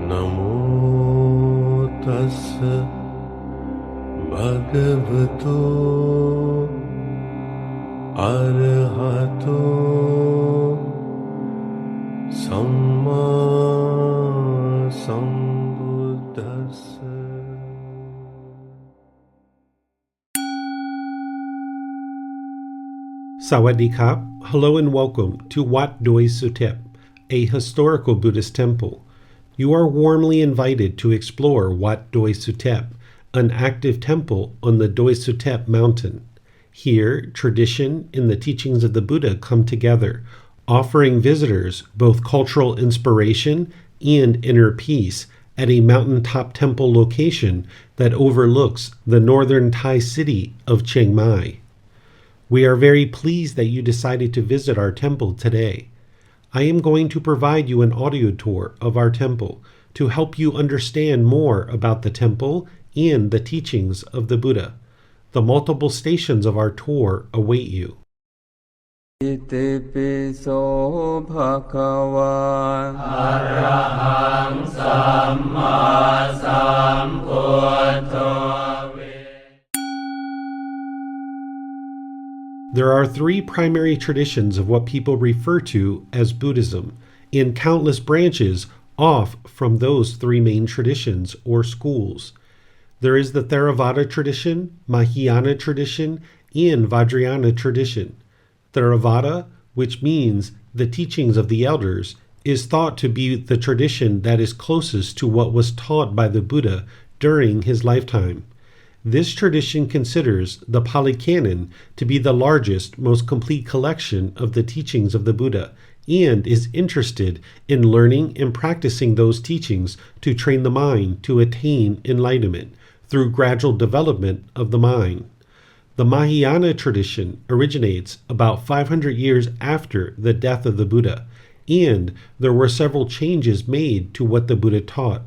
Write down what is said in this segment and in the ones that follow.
Namo tassa bhagavato arahato samma sambuddhassa. Sawadee Krap. Hello and welcome to Wat Doi Suthep, a historical Buddhist temple. You are warmly invited to explore Wat Doi Suthep, an active temple on the Doi Suthep mountain. Here, tradition and the teachings of the Buddha come together, offering visitors both cultural inspiration and inner peace at a mountaintop temple location that overlooks the northern Thai city of Chiang Mai. We are very pleased that you decided to visit our temple today. I am going to provide you an audio tour of our temple to help you understand more about the temple and the teachings of the Buddha. The multiple stations of our tour await you. Itipiso bhagavan Arahang Samma Sambuddho. There are three primary traditions of what people refer to as Buddhism, and countless branches off from those three main traditions or schools. There is the Theravada tradition, Mahayana tradition, and Vajrayana tradition. Theravada, which means the teachings of the elders, is thought to be the tradition that is closest to what was taught by the Buddha during his lifetime. This tradition considers the Pali Canon to be the largest, most complete collection of the teachings of the Buddha, and is interested in learning and practicing those teachings to train the mind to attain enlightenment through gradual development of the mind. The Mahayana tradition originates about 500 years after the death of the Buddha, and there were several changes made to what the Buddha taught.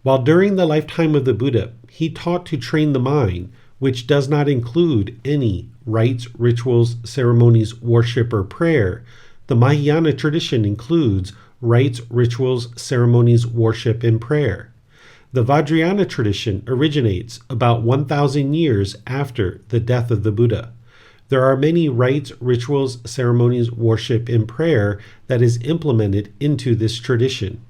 While during the lifetime of the Buddha, he taught to train the mind, which does not include any rites, rituals, ceremonies, worship, or prayer. The Mahayana tradition includes rites, rituals, ceremonies, worship, and prayer. The Vajrayana tradition originates about 1,000 years after the death of the Buddha. There are many rites, rituals, ceremonies, worship, and prayer that is implemented into this tradition.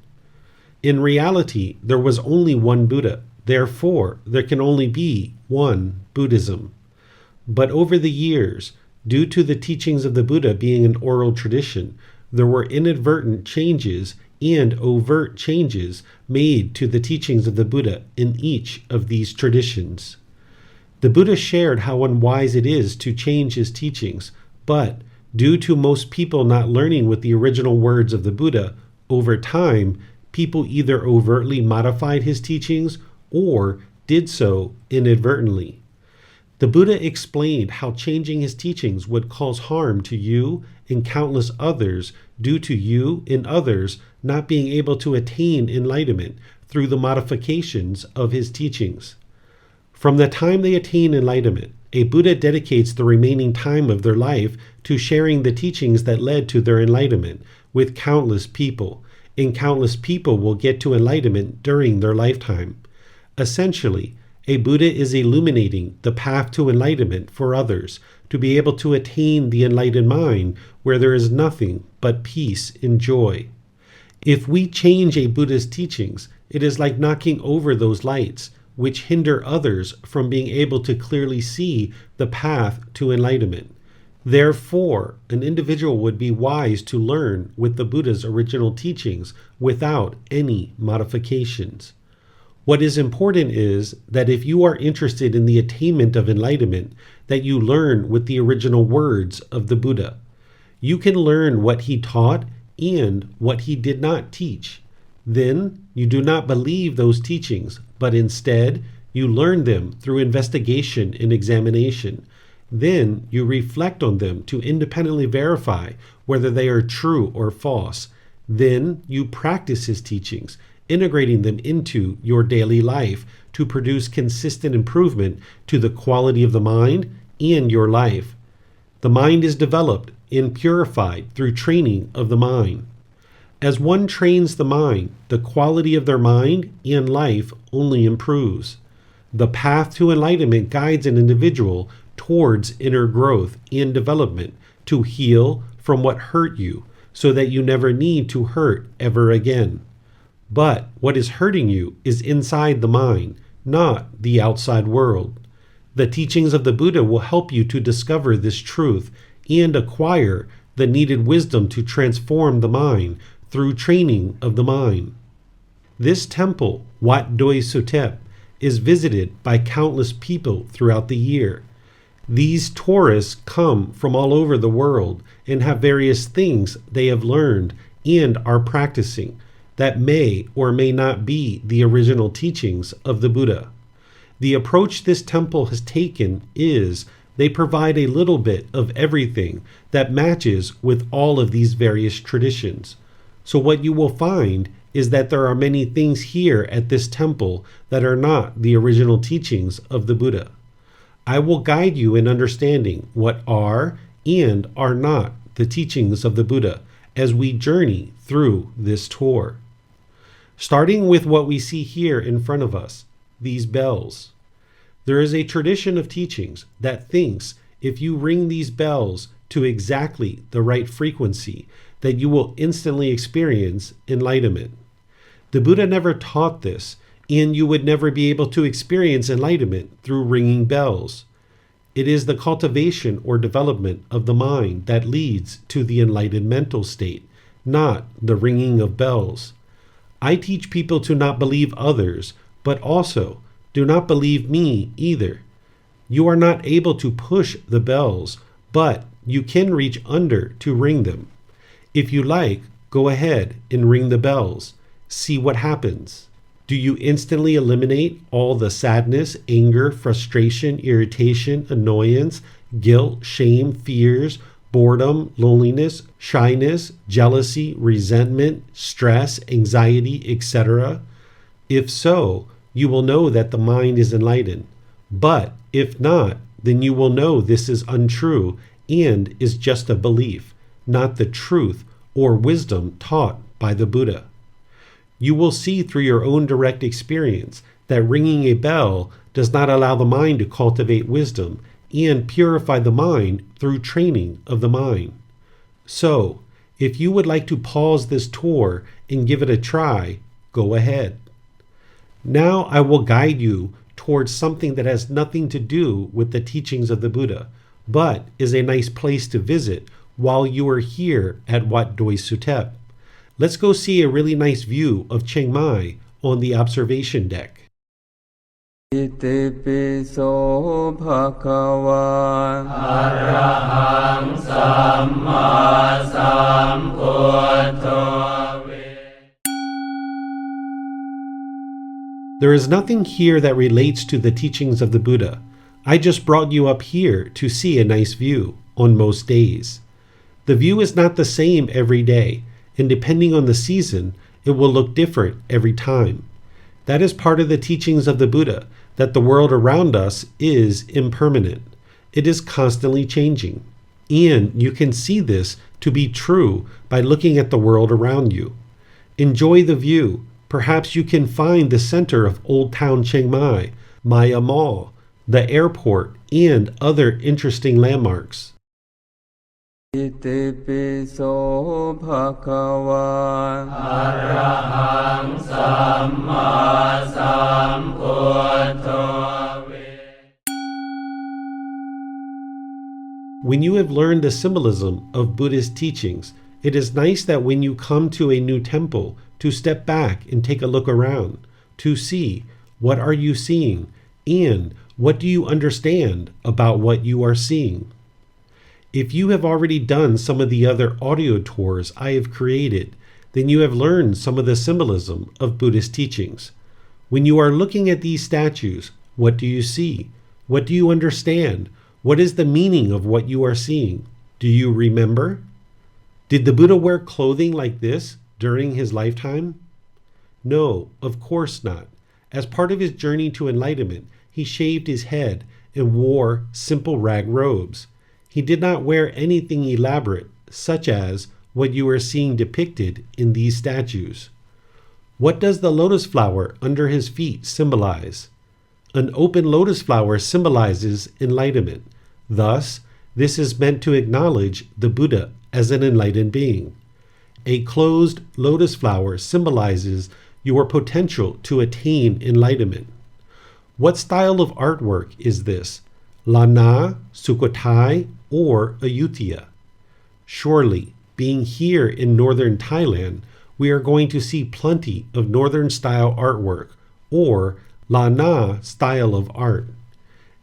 In reality, there was only one Buddha. Therefore, there can only be one Buddhism. But over the years, due to the teachings of the Buddha being an oral tradition, there were inadvertent changes and overt changes made to the teachings of the Buddha in each of these traditions. The Buddha shared how unwise it is to change his teachings, but due to most people not learning with the original words of the Buddha, over time, people either overtly modified his teachings or did so inadvertently. The Buddha explained how changing his teachings would cause harm to you and countless others due to you and others not being able to attain enlightenment through the modifications of his teachings. From the time they attain enlightenment, a Buddha dedicates the remaining time of their life to sharing the teachings that led to their enlightenment with countless people, and countless people will get to enlightenment during their lifetime. Essentially, a Buddha is illuminating the path to enlightenment for others to be able to attain the enlightened mind where there is nothing but peace and joy. If we change a Buddha's teachings, it is like knocking over those lights which hinder others from being able to clearly see the path to enlightenment. Therefore, an individual would be wise to learn with the Buddha's original teachings without any modifications. What is important is that if you are interested in the attainment of enlightenment, that you learn with the original words of the Buddha. You can learn what he taught and what he did not teach. Then you do not believe those teachings, but instead you learn them through investigation and examination. Then you reflect on them to independently verify whether they are true or false. Then you practice his teachings, integrating them into your daily life to produce consistent improvement to the quality of the mind and your life. The mind is developed and purified through training of the mind. As one trains the mind, the quality of their mind and life only improves. The path to enlightenment guides an individual towards inner growth and development to heal from what hurt you so that you never need to hurt ever again. But what is hurting you is inside the mind, not the outside world. The teachings of the Buddha will help you to discover this truth and acquire the needed wisdom to transform the mind through training of the mind. This temple, Wat Doi Suthep, is visited by countless people throughout the year. These tourists come from all over the world and have various things they have learned and are practicing that may or may not be the original teachings of the Buddha. The approach this temple has taken is they provide a little bit of everything that matches with all of these various traditions. So what you will find is that there are many things here at this temple that are not the original teachings of the Buddha. I will guide you in understanding what are and are not the teachings of the Buddha as we journey through this tour. Starting with what we see here in front of us, these bells. There is a tradition of teachings that thinks if you ring these bells to exactly the right frequency, that you will instantly experience enlightenment. The Buddha never taught this, and you would never be able to experience enlightenment through ringing bells. It is the cultivation or development of the mind that leads to the enlightened mental state, not the ringing of bells. I teach people to not believe others, but also do not believe me either. You are not able to push the bells, but you can reach under to ring them. If you like, go ahead and ring the bells. See what happens. Do you instantly eliminate all the sadness, anger, frustration, irritation, annoyance, guilt, shame, fears, boredom, loneliness, shyness, jealousy, resentment, stress, anxiety, etc.? If so, you will know that the mind is enlightened. But if not, then you will know this is untrue and is just a belief, not the truth or wisdom taught by the Buddha. You will see through your own direct experience that ringing a bell does not allow the mind to cultivate wisdom and purify the mind through training of the mind. So, if you would like to pause this tour and give it a try, go ahead. Now I will guide you towards something that has nothing to do with the teachings of the Buddha, but is a nice place to visit while you are here at Wat Doi Suthep. Let's go see a really nice view of Chiang Mai on the observation deck. อิติปิโสภะคะวะ อะระหังสัมมาสัมพุทโธ There is nothing here that relates to the teachings of the Buddha. I just brought you up here to see a nice view on most days. The view is not the same every day, and depending on the season, it will look different every time. That is part of the teachings of the Buddha, that the world around us is impermanent. It is constantly changing. And you can see this to be true by looking at the world around you. Enjoy the view. Perhaps you can find the center of Old Town Chiang Mai, Maya Mall, the airport, and other interesting landmarks. อิติปิโสภะคะวะ อะระหังสัมมาสัมพุทโธ When you have learned the symbolism of Buddhist teachings, it is nice that when you come to a new temple, to step back and take a look around, to see what are you seeing and what do you understand about what you are seeing. If you have already done some of the other audio tours I have created, then you have learned some of the symbolism of Buddhist teachings. When you are looking at these statues, what do you see? What do you understand? What is the meaning of what you are seeing? Do you remember? Did the Buddha wear clothing like this during his lifetime? No, of course not. As part of his journey to enlightenment, he shaved his head and wore simple rag robes. He did not wear anything elaborate, such as what you are seeing depicted in these statues. What does the lotus flower under his feet symbolize? An open lotus flower symbolizes enlightenment. Thus, this is meant to acknowledge the Buddha as an enlightened being. A closed lotus flower symbolizes your potential to attain enlightenment. What style of artwork is this? Lanna, Sukhothai, or Ayutthaya? Surely, being here in northern Thailand, we are going to see plenty of northern-style artwork, or Lanna style of art.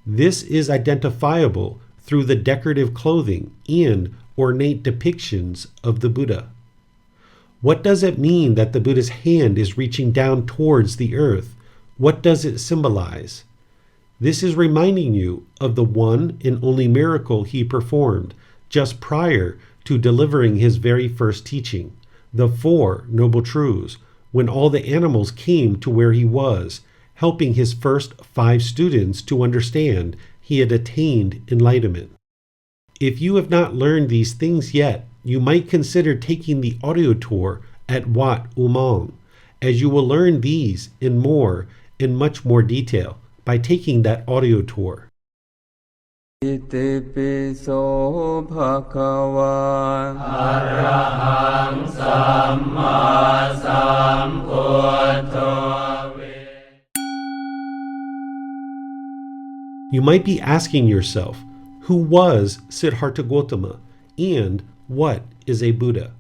This is identifiable through the decorative clothing and ornate depictions of the Buddha. What does it mean that the Buddha's hand is reaching down towards the earth? What does it symbolize? This is reminding you of the one and only miracle he performed just prior to delivering his very first teaching, the Four Noble Truths, when all the animals came to where he was, helping his first 5 students to understand he had attained enlightenment. If you have not learned these things yet, you might consider taking the audio tour at Wat Umong, as you will learn these and more in much more detail by taking that audio tour. อิติปิโสภะคะวา อะระหังสัมมาสัมพุทโธ You might be asking yourself, who was Siddhartha Gautama and what is a Buddha?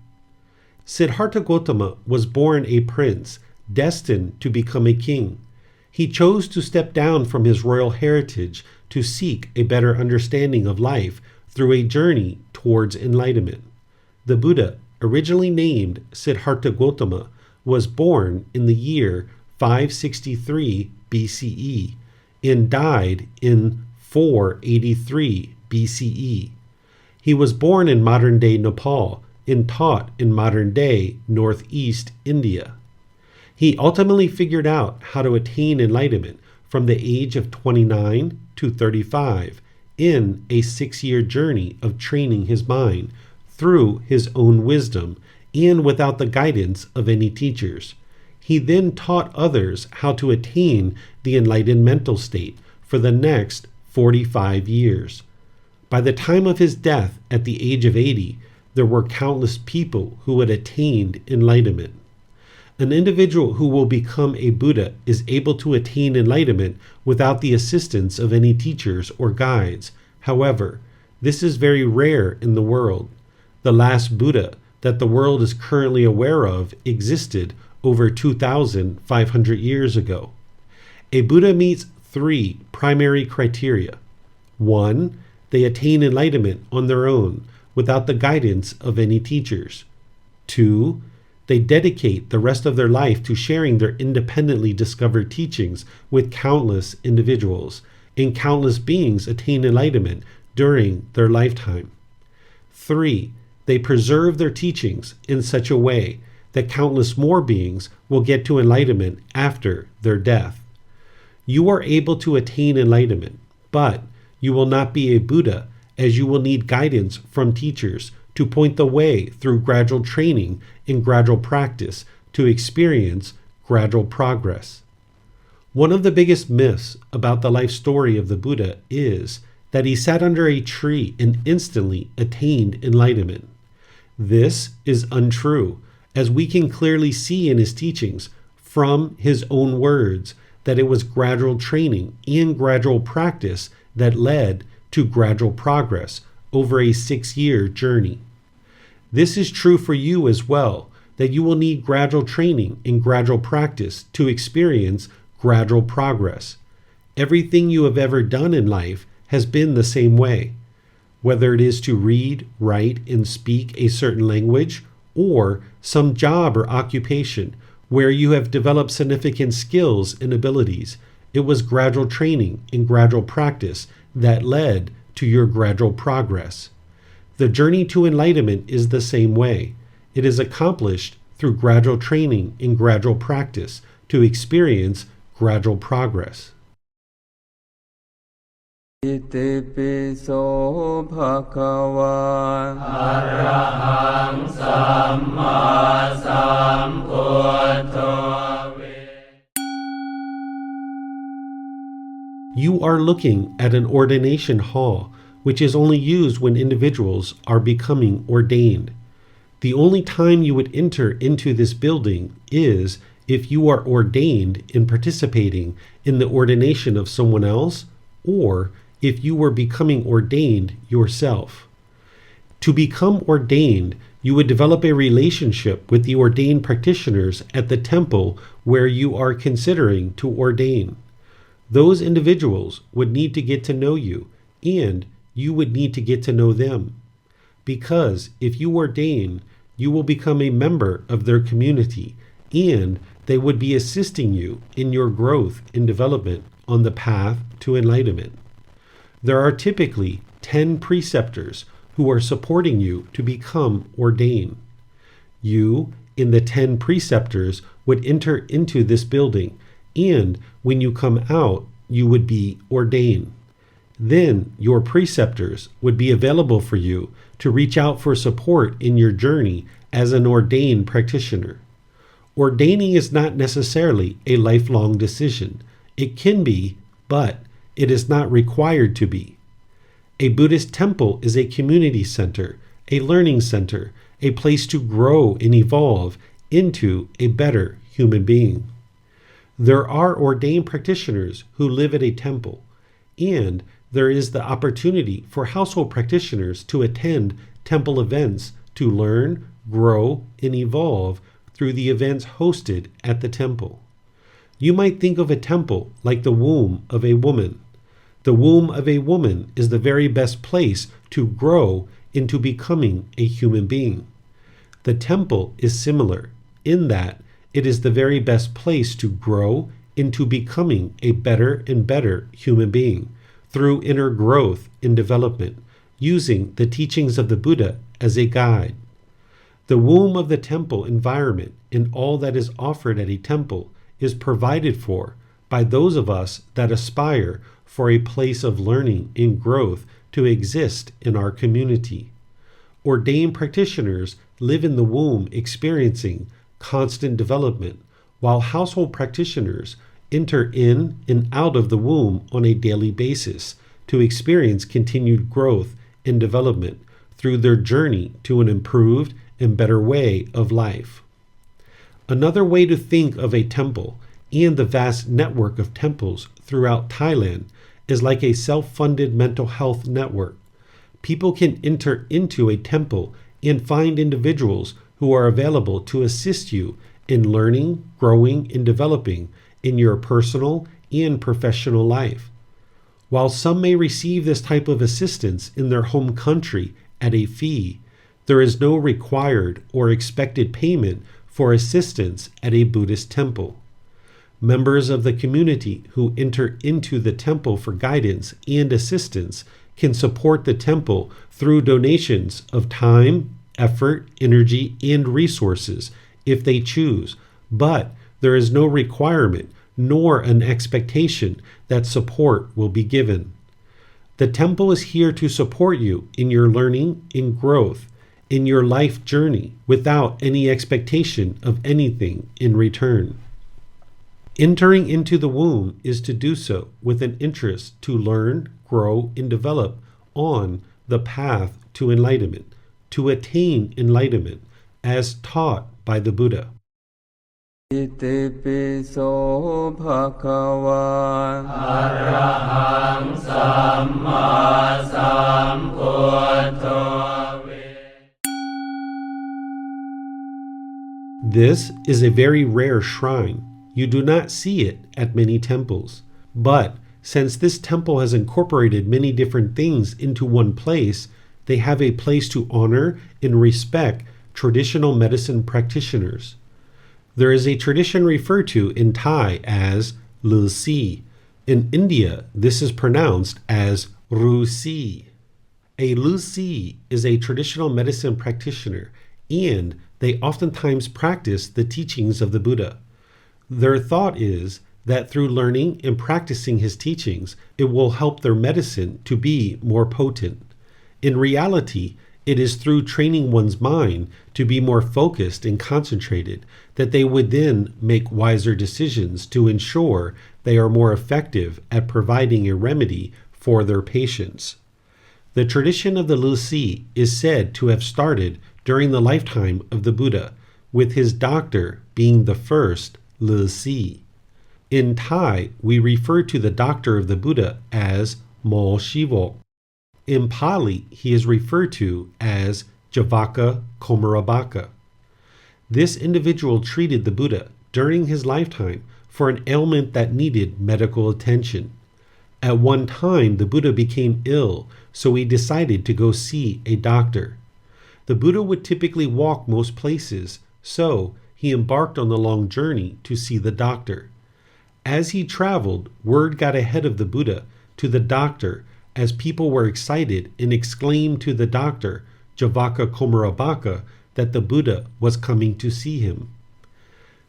Siddhartha Gautama was born a prince, destined to become a king. He chose to step down from his royal heritage to seek a better understanding of life through a journey towards enlightenment. The Buddha, originally named Siddhartha Gautama, was born in the year 563 BCE and died in 483 BCE. He was born in modern-day Nepal and taught in modern-day northeast India. He ultimately figured out how to attain enlightenment from the age of 29 to 35 in a 6-year journey of training his mind through his own wisdom and without the guidance of any teachers. He then taught others how to attain the enlightened mental state for the next 45 years. By the time of his death at the age of 80, there were countless people who had attained enlightenment. An individual who will become a Buddha is able to attain enlightenment without the assistance of any teachers or guides. However, this is very rare in the world. The last Buddha that the world is currently aware of existed over 2,500 years ago. A Buddha meets 3 primary criteria. 1. They attain enlightenment on their own without the guidance of any teachers. 2. They dedicate the rest of their life to sharing their independently discovered teachings with countless individuals, and countless beings attain enlightenment during their lifetime. 3. They preserve their teachings in such a way that countless more beings will get to enlightenment after their death. You are able to attain enlightenment, but you will not be a Buddha, as you will need guidance from teachers to point the way through gradual training and gradual practice to experience gradual progress. One of the biggest myths about the life story of the Buddha is that he sat under a tree and instantly attained enlightenment. This is untrue, as we can clearly see in his teachings from his own words that it was gradual training and gradual practice that led to gradual progress over a 6-year journey. This is true for you as well, that you will need gradual training and gradual practice to experience gradual progress. Everything you have ever done in life has been the same way, whether it is to read, write, and speak a certain language, or some job or occupation where you have developed significant skills and abilities. It was gradual training and gradual practice that led to your gradual progress. The journey to enlightenment is the same way. It is accomplished through gradual training and gradual practice to experience gradual progress. อิติปิโสภะคะวา อะระหังสัมมาสัมพุทโธ You are looking at an ordination hall, which is only used when individuals are becoming ordained. The only time you would enter into this building is if you are ordained in participating in the ordination of someone else, or if you were becoming ordained yourself. To become ordained, you would develop a relationship with the ordained practitioners at the temple where you are considering to ordain. Those individuals would need to get to know you, and you would need to get to know them. Because if you ordain, you will become a member of their community, and they would be assisting you in your growth and development on the path to enlightenment. There are typically 10 preceptors who are supporting you to become ordained. You, in the 10 preceptors, would enter into this building, and when you come out, you would be ordained. Then your preceptors would be available for you to reach out for support in your journey as an ordained practitioner. Ordaining is not necessarily a lifelong decision. It can be, but it is not required to be. A Buddhist temple is a community center, a learning center, a place to grow and evolve into a better human being. There are ordained practitioners who live at a temple, and there is the opportunity for household practitioners to attend temple events to learn, grow, and evolve through the events hosted at the temple. You might think of a temple like the womb of a woman. The womb of a woman is the very best place to grow into becoming a human being. The temple is similar in that it is the very best place to grow into becoming a better and better human being through inner growth and development, using the teachings of the Buddha as a guide. The womb of the temple environment and all that is offered at a temple is provided for by those of us that aspire for a place of learning and growth to exist in our community. Ordained practitioners live in the womb experiencing constant development, while household practitioners enter in and out of the womb on a daily basis to experience continued growth and development through their journey to an improved and better way of life. Another way to think of a temple and the vast network of temples throughout Thailand is like a self-funded mental health network. People can enter into a temple and find individuals who are available to assist you in learning, growing, and developing in your personal and professional life. While some may receive this type of assistance in their home country at a fee, there is no required or expected payment for assistance at a Buddhist temple. Members of the community who enter into the temple for guidance and assistance can support the temple through donations of time, effort, energy, and resources if they choose, but there is no requirement nor an expectation that support will be given. The temple is here to support you in your learning and growth, in your life journey, without any expectation of anything in return. Entering into the womb is to do so with an interest to learn, grow, and develop on the path to enlightenment, to attain enlightenment as taught by the Buddha. อิติปิโสภะคะวา อะระหังสัมมาสัมพุทโธ This is a very rare shrine. You do not see it at many temples. But since this temple has incorporated many different things into one place, they have a place to honor and respect traditional medicine practitioners. There is a tradition referred to in Thai as Lu Si. In India, this is pronounced as Ru Si. A Lu Si is a traditional medicine practitioner, and they oftentimes practice the teachings of the Buddha. Their thought is that through learning and practicing his teachings, it will help their medicine to be more potent. In reality, it is through training one's mind to be more focused and concentrated that they would then make wiser decisions to ensure they are more effective at providing a remedy for their patients. The tradition of the Lusi is said to have started during the lifetime of the Buddha, with his doctor being the first Lusi. In Thai, we refer to the doctor of the Buddha as Mo Shivo. In Pali, he is referred to as Javaka Komarabaka. This individual treated the Buddha during his lifetime for an ailment that needed medical attention. At one time, the Buddha became ill, so he decided to go see a doctor. The Buddha would typically walk most places, so he embarked on the long journey to see the doctor. As he traveled, word got ahead of the Buddha to the doctor as people were excited and exclaimed to the doctor, Javaka Komarabaka, that the Buddha was coming to see him.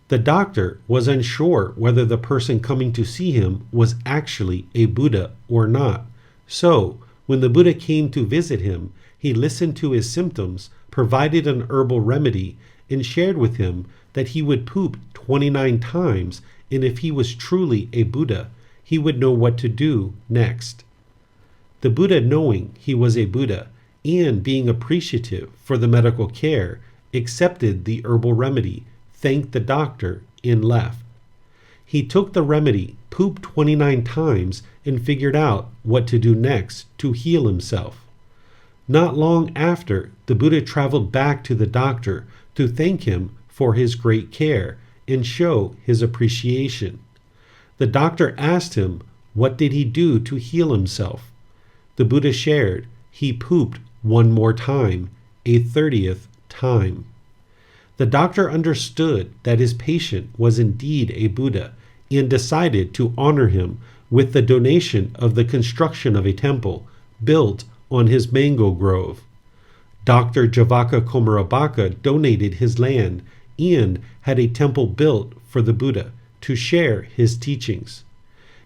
The doctor was unsure whether the person coming to see him was actually a Buddha or not. So, when the Buddha came to visit him, he listened to his symptoms, provided an herbal remedy, and shared with him that he would poop 29 times, and if he was truly a Buddha, he would know what to do next. The Buddha, knowing he was a Buddha, and being appreciative for the medical care, accepted the herbal remedy, thanked the doctor, and left. He took the remedy, pooped 29 times, and figured out what to do next to heal himself. Not long after, the Buddha traveled back to the doctor to thank him for his great care and show his appreciation. The doctor asked him, what did he do to heal himself? The Buddha shared, he pooped one more time, a 30th time. The doctor understood that his patient was indeed a Buddha and decided to honor him with the donation of the construction of a temple built on his mango grove. Dr. Javaka Komarabaka donated his land and had a temple built for the Buddha to share his teachings.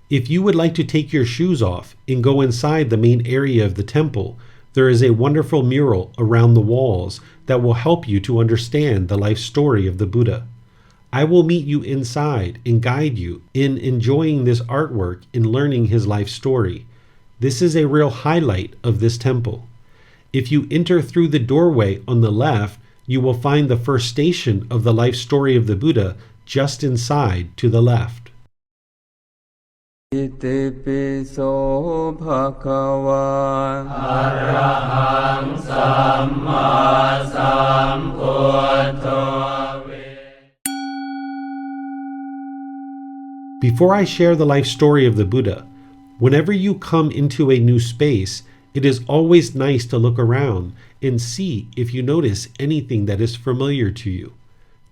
If you would like to take your shoes off and go inside the main area of the temple, there is a wonderful mural around the walls that will help you to understand the life story of the Buddha. I will meet you inside and guide you in enjoying this artwork and learning his life story. This is a real highlight of this temple. If you enter through the doorway on the left, you will find the first station of the life story of the Buddha just inside to the left. Itipiso bhagava Arahang Samma Sambuddho. Before I share the life story of the Buddha, whenever you come into a new space, it is always nice to look around and see if you notice anything that is familiar to you.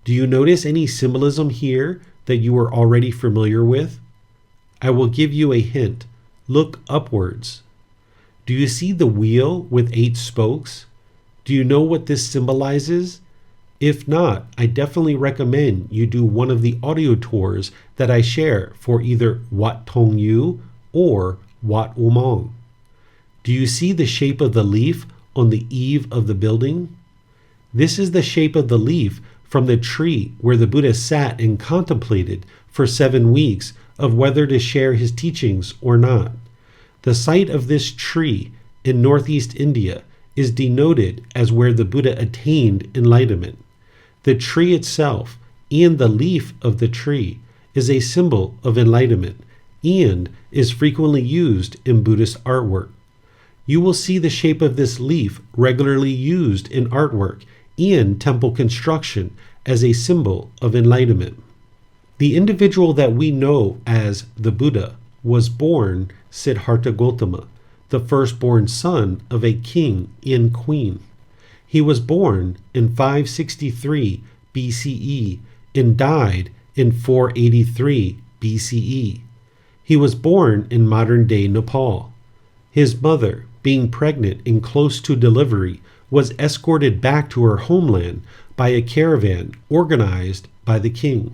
Do you notice any symbolism here that you are already familiar with? I will give you a hint. Look upwards. Do you see the wheel with 8 spokes? Do you know what this symbolizes? If not, I definitely recommend you do one of the audio tours that I share for either Wat Tong Yu or Wat Umong. Do you see the shape of the leaf on the eave of the building? This is the shape of the leaf from the tree where the Buddha sat and contemplated for 7 weeks of whether to share his teachings or not. The site of this tree in northeast India is denoted as where the Buddha attained enlightenment. The tree itself and the leaf of the tree is a symbol of enlightenment and is frequently used in Buddhist artwork. You will see the shape of this leaf regularly used in artwork and temple construction as a symbol of enlightenment. The individual that we know as the Buddha was born Siddhartha Gautama, the firstborn son of a king and queen. He was born in 563 BCE and died in 483 BCE. He was born in modern-day Nepal. His mother, being pregnant and close to delivery, was escorted back to her homeland by a caravan organized by the king.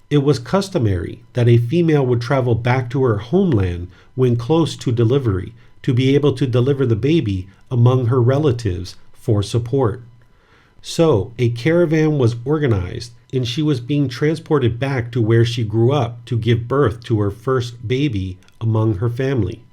It was customary that a female would travel back to her homeland when close to delivery to be able to deliver the baby among her relatives for support. So a caravan was organized and she was being transported back to where she grew up to give birth to her first baby among her family.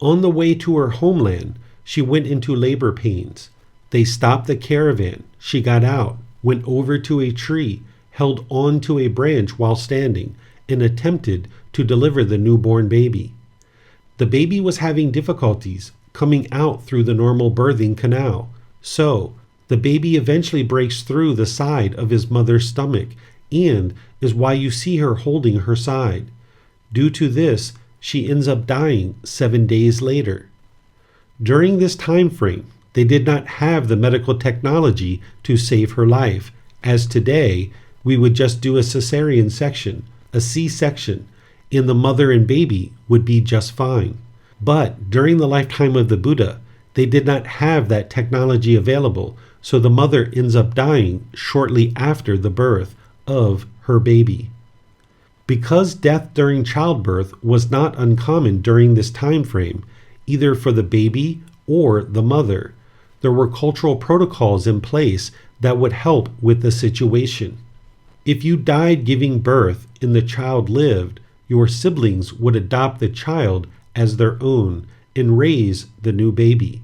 On the way to her homeland, she went into labor pains. They stopped the caravan. She got out, went over to a tree, held on to a branch while standing, and attempted to deliver the newborn baby. The baby was having difficulties coming out through the normal birthing canal, so the baby eventually breaks through the side of his mother's stomach and is why you see her holding her side. Due to this, she ends up dying 7 days later. During this time frame, they did not have the medical technology to save her life, as today we would just do a cesarean section, a C-section, and the mother and baby would be just fine. But during the lifetime of the Buddha, they did not have that technology available, so the mother ends up dying shortly after the birth of her baby. Because death during childbirth was not uncommon during this time frame, either for the baby or the mother, there were cultural protocols in place that would help with the situation. If you died giving birth and the child lived, your siblings would adopt the child as their own and raise the new baby.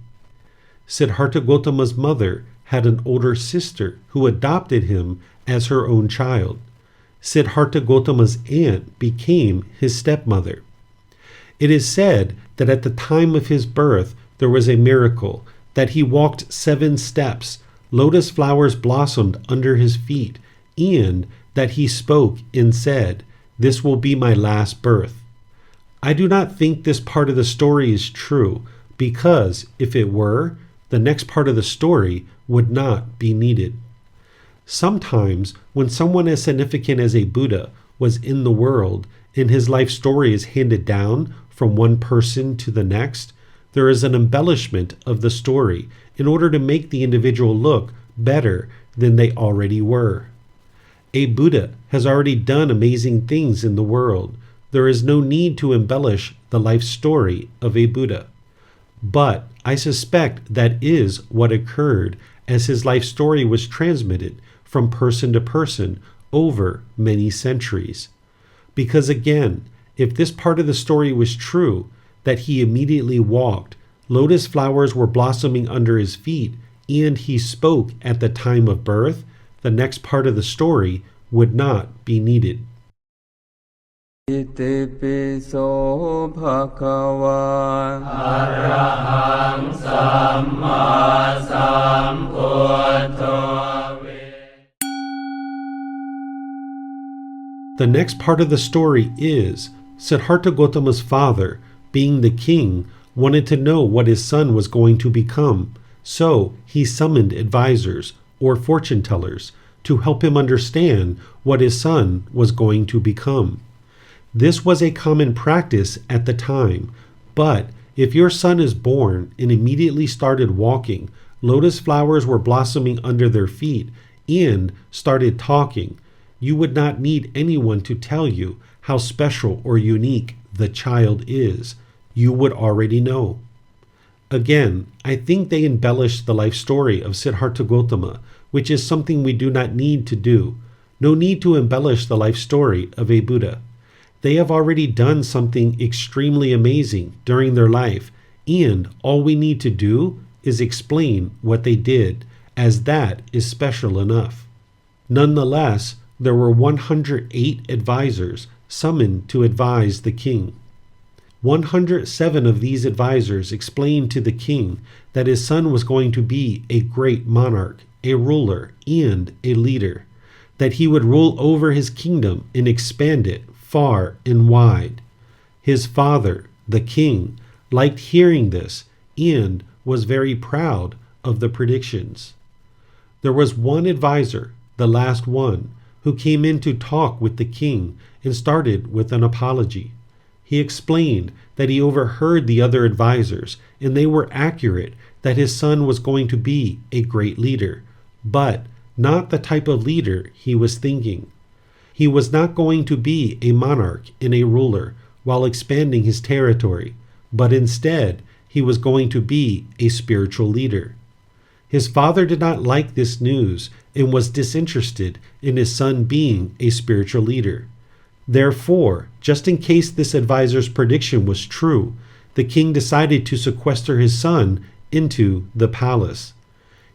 Siddhartha Gautama's mother had an older sister who adopted him as her own child. Siddhartha Gautama's aunt became his stepmother. It is said that at the time of his birth there was a miracle, that he walked 7 steps, lotus flowers blossomed under his feet, and that he spoke and said, "This will be my last birth." I do not think this part of the story is true, because if it were, the next part of the story would not be needed. Sometimes, when someone as significant as a Buddha was in the world and his life story is handed down from one person to the next, there is an embellishment of the story in order to make the individual look better than they already were. A Buddha has already done amazing things in the world. There is no need to embellish the life story of a Buddha. But I suspect that is what occurred as his life story was transmitted from person to person over many centuries. Because again, if this part of the story was true, that he immediately walked, lotus flowers were blossoming under his feet, and he spoke at the time of birth, the next part of the story would not be needed. Itipiso bhagava Arahang Samma Sambuddho. The next part of the story is Siddhartha Gautama's father, being the king, wanted to know what his son was going to become, so he summoned advisors, or fortune tellers, to help him understand what his son was going to become. This was a common practice at the time, but if your son is born and immediately started walking, lotus flowers were blossoming under their feet, and started talking, you would not need anyone to tell you how special or unique the child is. You would already know. Again, I think they embellished the life story of Siddhartha Gautama, which is something we do not need to do. No need to embellish the life story of a Buddha. They have already done something extremely amazing during their life, and all we need to do is explain what they did, as that is special enough. Nonetheless, there were 108 advisors summoned to advise the king. 107 of these advisors explained to the king that his son was going to be a great monarch, a ruler, and a leader, that he would rule over his kingdom and expand it far and wide. His father, the king, liked hearing this and was very proud of the predictions. There was one advisor, the last one, who came in to talk with the king and started with an apology. He explained that he overheard the other advisors and they were accurate, that his son was going to be a great leader, but not the type of leader he was thinking. He was not going to be a monarch and a ruler while expanding his territory, but instead he was going to be a spiritual leader. His father did not like this news and was disinterested in his son being a spiritual leader. Therefore, just in case this advisor's prediction was true, the king decided to sequester his son into the palace.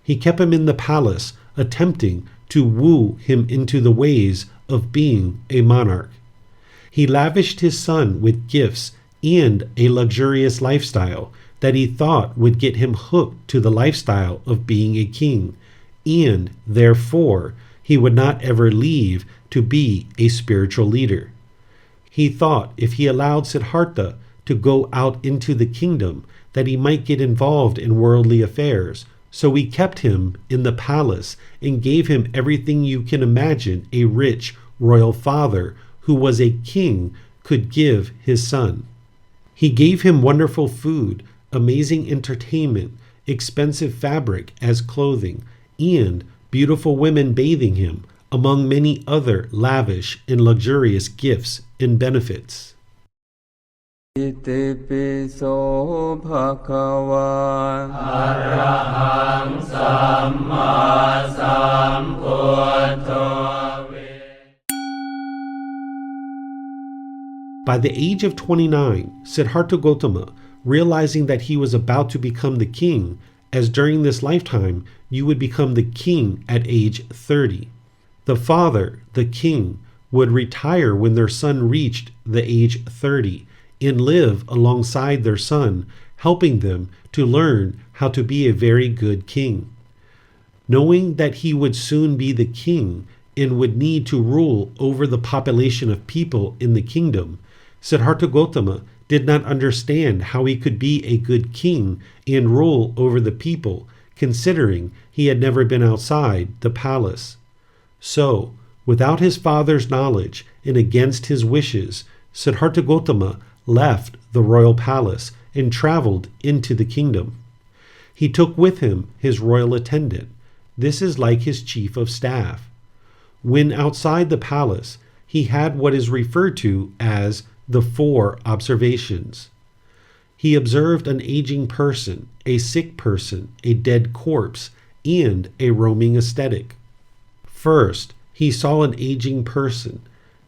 He kept him in the palace, attempting to woo him into the ways of being a monarch. He lavished his son with gifts and a luxurious lifestyle that he thought would get him hooked to the lifestyle of being a king, and therefore he would not ever leave to be a spiritual leader. He thought if he allowed Siddhartha to go out into the kingdom that he might get involved in worldly affairs, so he kept him in the palace and gave him everything you can imagine a rich royal father who was a king could give his son. He gave him wonderful food, amazing entertainment, expensive fabric as clothing, and beautiful women bathing him, among many other lavish and luxurious gifts and benefits. อิติปิโสภะคะวา อะระหังสัมมาสัมพุทโธ By the age of 29, Siddhartha Gautama, realizing that he was about to become the king, as during this lifetime you would become the king at age 30. The father, the king, would retire when their son reached the age 30 and live alongside their son, helping them to learn how to be a very good king. Knowing that he would soon be the king and would need to rule over the population of people in the kingdom, Siddhartha Gautama did not understand how he could be a good king and rule over the people, considering he had never been outside the palace. So, without his father's knowledge and against his wishes, Siddhartha Gautama left the royal palace and traveled into the kingdom. He took with him his royal attendant. This is like his chief of staff. When outside the palace, he had what is referred to as the 4 observations. He observed an aging person, a sick person, a dead corpse, and a roaming ascetic. First, he saw an aging person.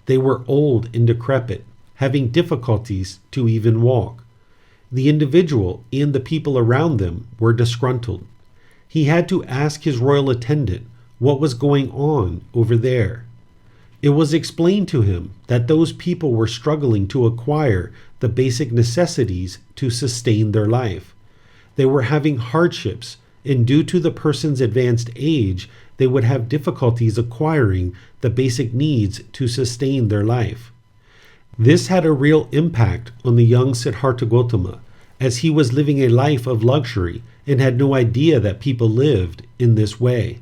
They were old and decrepit, having difficulties to even walk. The individual and the people around them were disgruntled. He had to ask his royal attendant what was going on over there. It was explained to him that those people were struggling to acquire the basic necessities to sustain their life. They were having hardships, and due to the person's advanced age, they would have difficulties acquiring the basic needs to sustain their life. This had a real impact on the young Siddhartha Gautama, as he was living a life of luxury and had no idea that people lived in this way.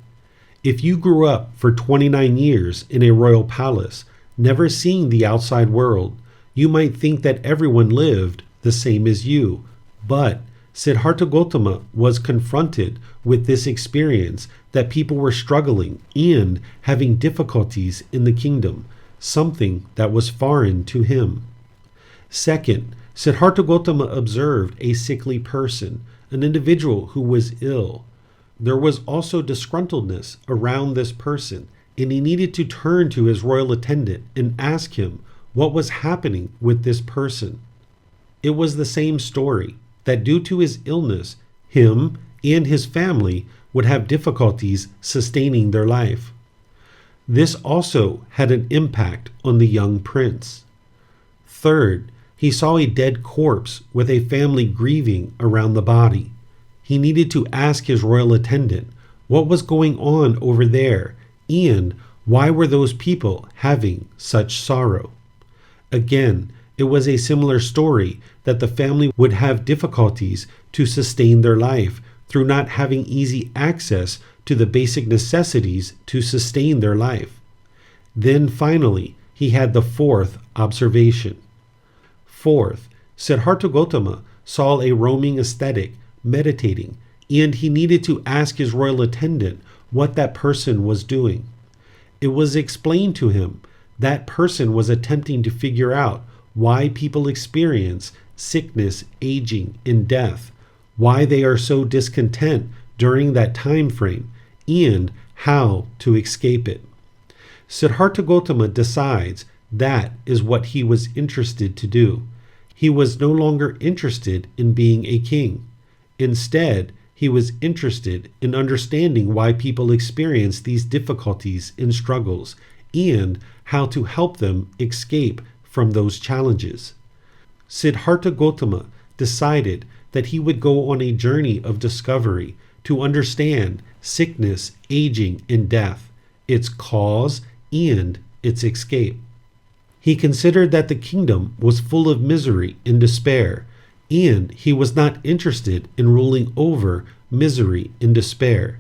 If you grew up for 29 years in a royal palace, never seeing the outside world, you might think that everyone lived the same as you. But Siddhartha Gautama was confronted with this experience that people were struggling and having difficulties in the kingdom, something that was foreign to him. Second, Siddhartha Gautama observed a sickly person, an individual who was ill. There was also disgruntledness around this person, and he needed to turn to his royal attendant and ask him what was happening with this person. It was the same story, that due to his illness, him and his family would have difficulties sustaining their life. This also had an impact on the young prince. Third, he saw a dead corpse with a family grieving around the body. He needed to ask his royal attendant what was going on over there and why were those people having such sorrow. Again, it was a similar story that the family would have difficulties to sustain their life through not having easy access to the basic necessities to sustain their life. Then finally, he had the 4th observation. Fourth, Siddhartha Gautama saw a roaming ascetic meditating, and he needed to ask his royal attendant what that person was doing. It was explained to him That person was attempting to figure out why people experience sickness, aging, and death, why they are so discontent during that time frame, and how to escape it. Siddhartha Gautama decides that is what he was interested to do. He was no longer interested in being a king. Instead, he was interested in understanding why people experience these difficulties and struggles, and how to help them escape from those challenges. Siddhartha Gautama decided that he would go on a journey of discovery to understand sickness, aging, and death, its cause and its escape. He considered that the kingdom was full of misery and despair, and he was not interested in ruling over misery and despair.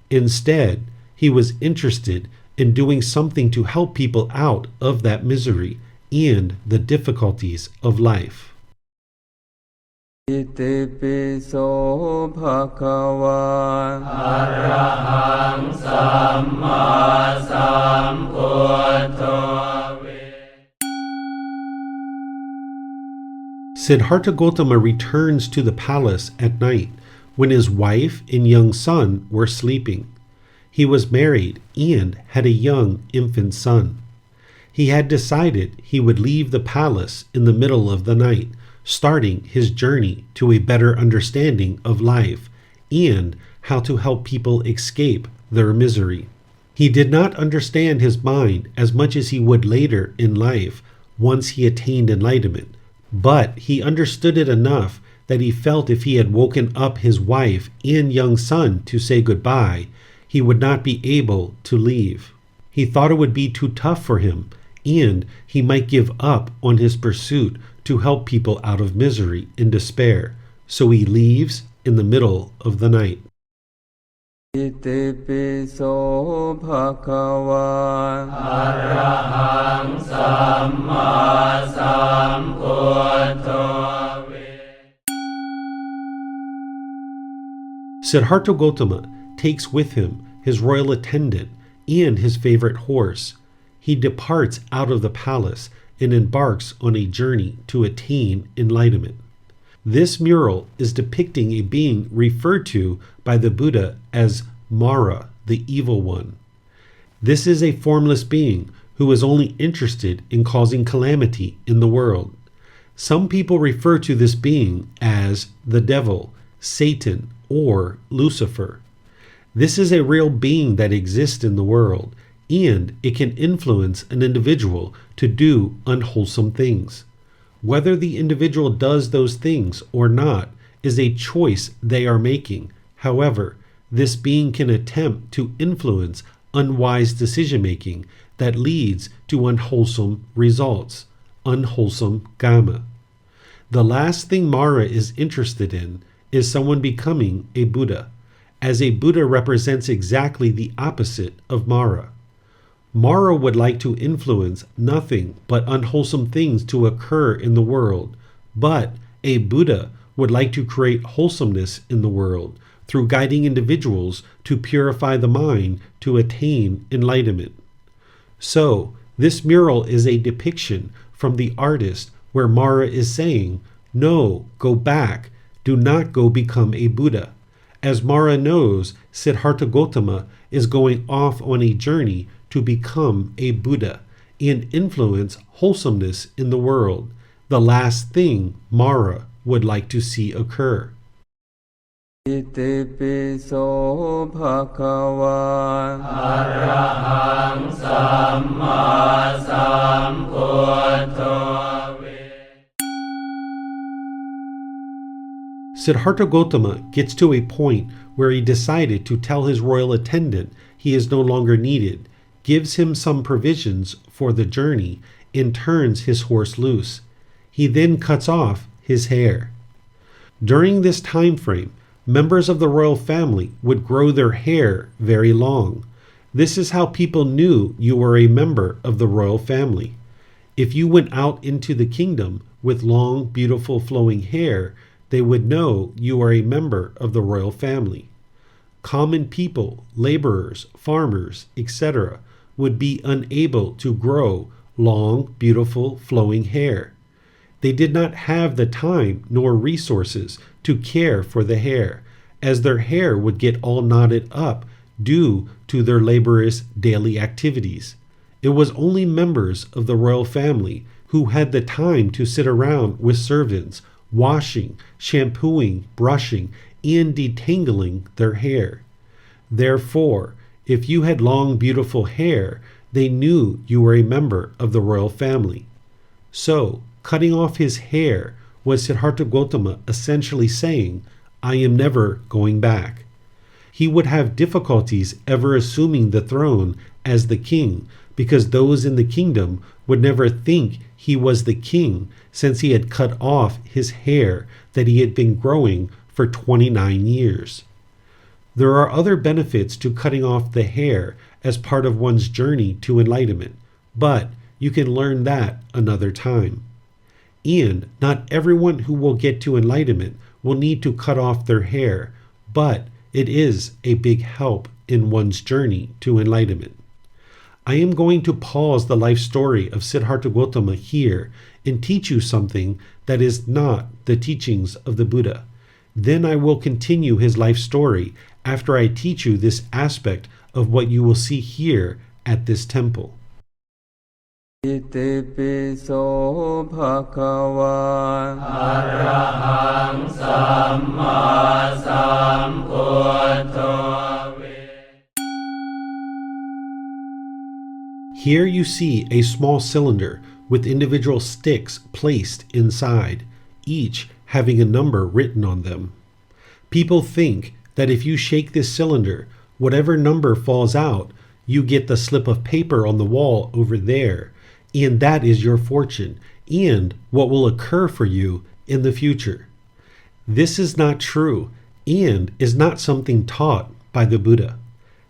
Instead, he was interested in doing something to help people out of that misery and the difficulties of life. อิติปิโสภะคะวา อะระหังสัมมาสัมพุทโธ Siddhartha Gautama returns to the palace at night when his wife and young son were sleeping. He was married and had a young infant son. He had decided he would leave the palace in the middle of the night, starting his journey to a better understanding of life and how to help people escape their misery. He did not understand his mind as much as he would later in life once he attained enlightenment, but he understood it enough that he felt if he had woken up his wife and young son to say goodbye, he would not be able to leave. He thought it would be too tough for him, and he might give up on his pursuit to help people out of misery and despair, so he leaves in the middle of the night. อิติปิโสภะคะวา อะระหังสัมมาสัมพุทโธ Siddhartha Gautama takes with him his royal attendant and his favorite horse. He departs out of the palace and embarks on a journey to attain enlightenment. This mural is depicting a being referred to by the Buddha as Mara, the evil one. This is a formless being who is only interested in causing calamity in the world. Some people refer to this being as the devil, Satan, or Lucifer. This is a real being that exists in the world, and it can influence an individual to do unwholesome things. Whether the individual does those things or not is a choice they are making. However, this being can attempt to influence unwise decision-making that leads to unwholesome results, unwholesome karma. The last thing Mara is interested in is someone becoming a Buddha, as a Buddha represents exactly the opposite of Mara. Mara would like to influence nothing but unwholesome things to occur in the world, but a Buddha would like to create wholesomeness in the world through guiding individuals to purify the mind to attain enlightenment. So, this mural is a depiction from the artist where Mara is saying, "No, go back, do not go become a Buddha." As Mara knows, Siddhartha Gautama is going off on a journey to become a Buddha and influence wholesomeness in the world, the last thing Mara would like to see occur. อิติปิโสภะคะวา อะระหังสัมมาสัมพุทโธ Siddhartha Gautama gets to a point where he decided to tell his royal attendant he is no longer needed, gives him some provisions for the journey, and turns his horse loose. He then cuts off his hair. During this time frame, members of the royal family would grow their hair very long. This is how people knew you were a member of the royal family. If you went out into the kingdom with long, beautiful flowing hair, they would know you are a member of the royal family. Common people, laborers, farmers, etc., would be unable to grow long, beautiful, flowing hair. They did not have the time nor resources to care for the hair, as their hair would get all knotted up due to their laborious daily activities. It was only members of the royal family who had the time to sit around with servants, washing, shampooing, brushing, and detangling their hair. Therefore, if you had long, beautiful hair, they knew you were a member of the royal family. So, cutting off his hair was Siddhartha Gautama essentially saying, I am never going back. He would have difficulties ever assuming the throne as the king, because those in the kingdom would never think he was the king, since he had cut off his hair that he had been growing for 29 years. There are other benefits to cutting off the hair as part of one's journey to enlightenment, but you can learn that another time. And not everyone who will get to enlightenment will need to cut off their hair, but it is a big help in one's journey to enlightenment. I am going to pause the life story of Siddhartha Gautama here and teach you something that is not the teachings of the Buddha. Then I will continue his life story after I teach you this aspect of what you will see here at this temple. อิติปิโสภะคะวา อะระหังสัมมาสัมพุทโธ Here you see a small cylinder with individual sticks placed inside, each having a number written on them. People think that if you shake this cylinder, whatever number falls out, you get the slip of paper on the wall over there, and that is your fortune and what will occur for you in the future. This is not true and is not something taught by the Buddha.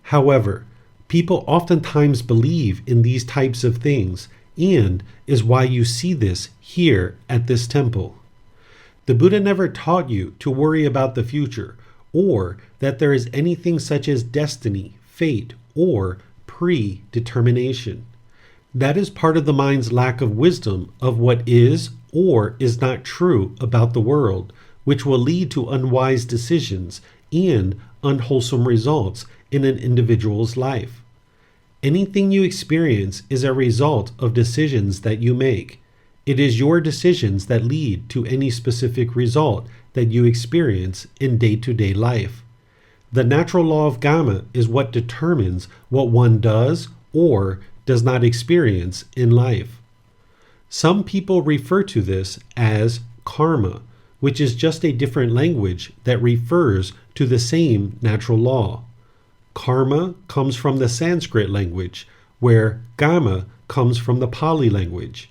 However, people oftentimes believe in these types of things and is why you see this here at this temple. The Buddha never taught you to worry about the future or that there is anything such as destiny, fate, or predetermination. That is part of the mind's lack of wisdom of what is or is not true about the world, which will lead to unwise decisions and unwholesome results in an individual's life. Anything you experience is a result of decisions that you make. It is your decisions that lead to any specific result that you experience in day-to-day life. The natural law of dhamma is what determines what one does or does not experience in life. Some people refer to this as karma, which is just a different language that refers to the same natural law. Karma comes from the Sanskrit language, where dhamma comes from the Pali language.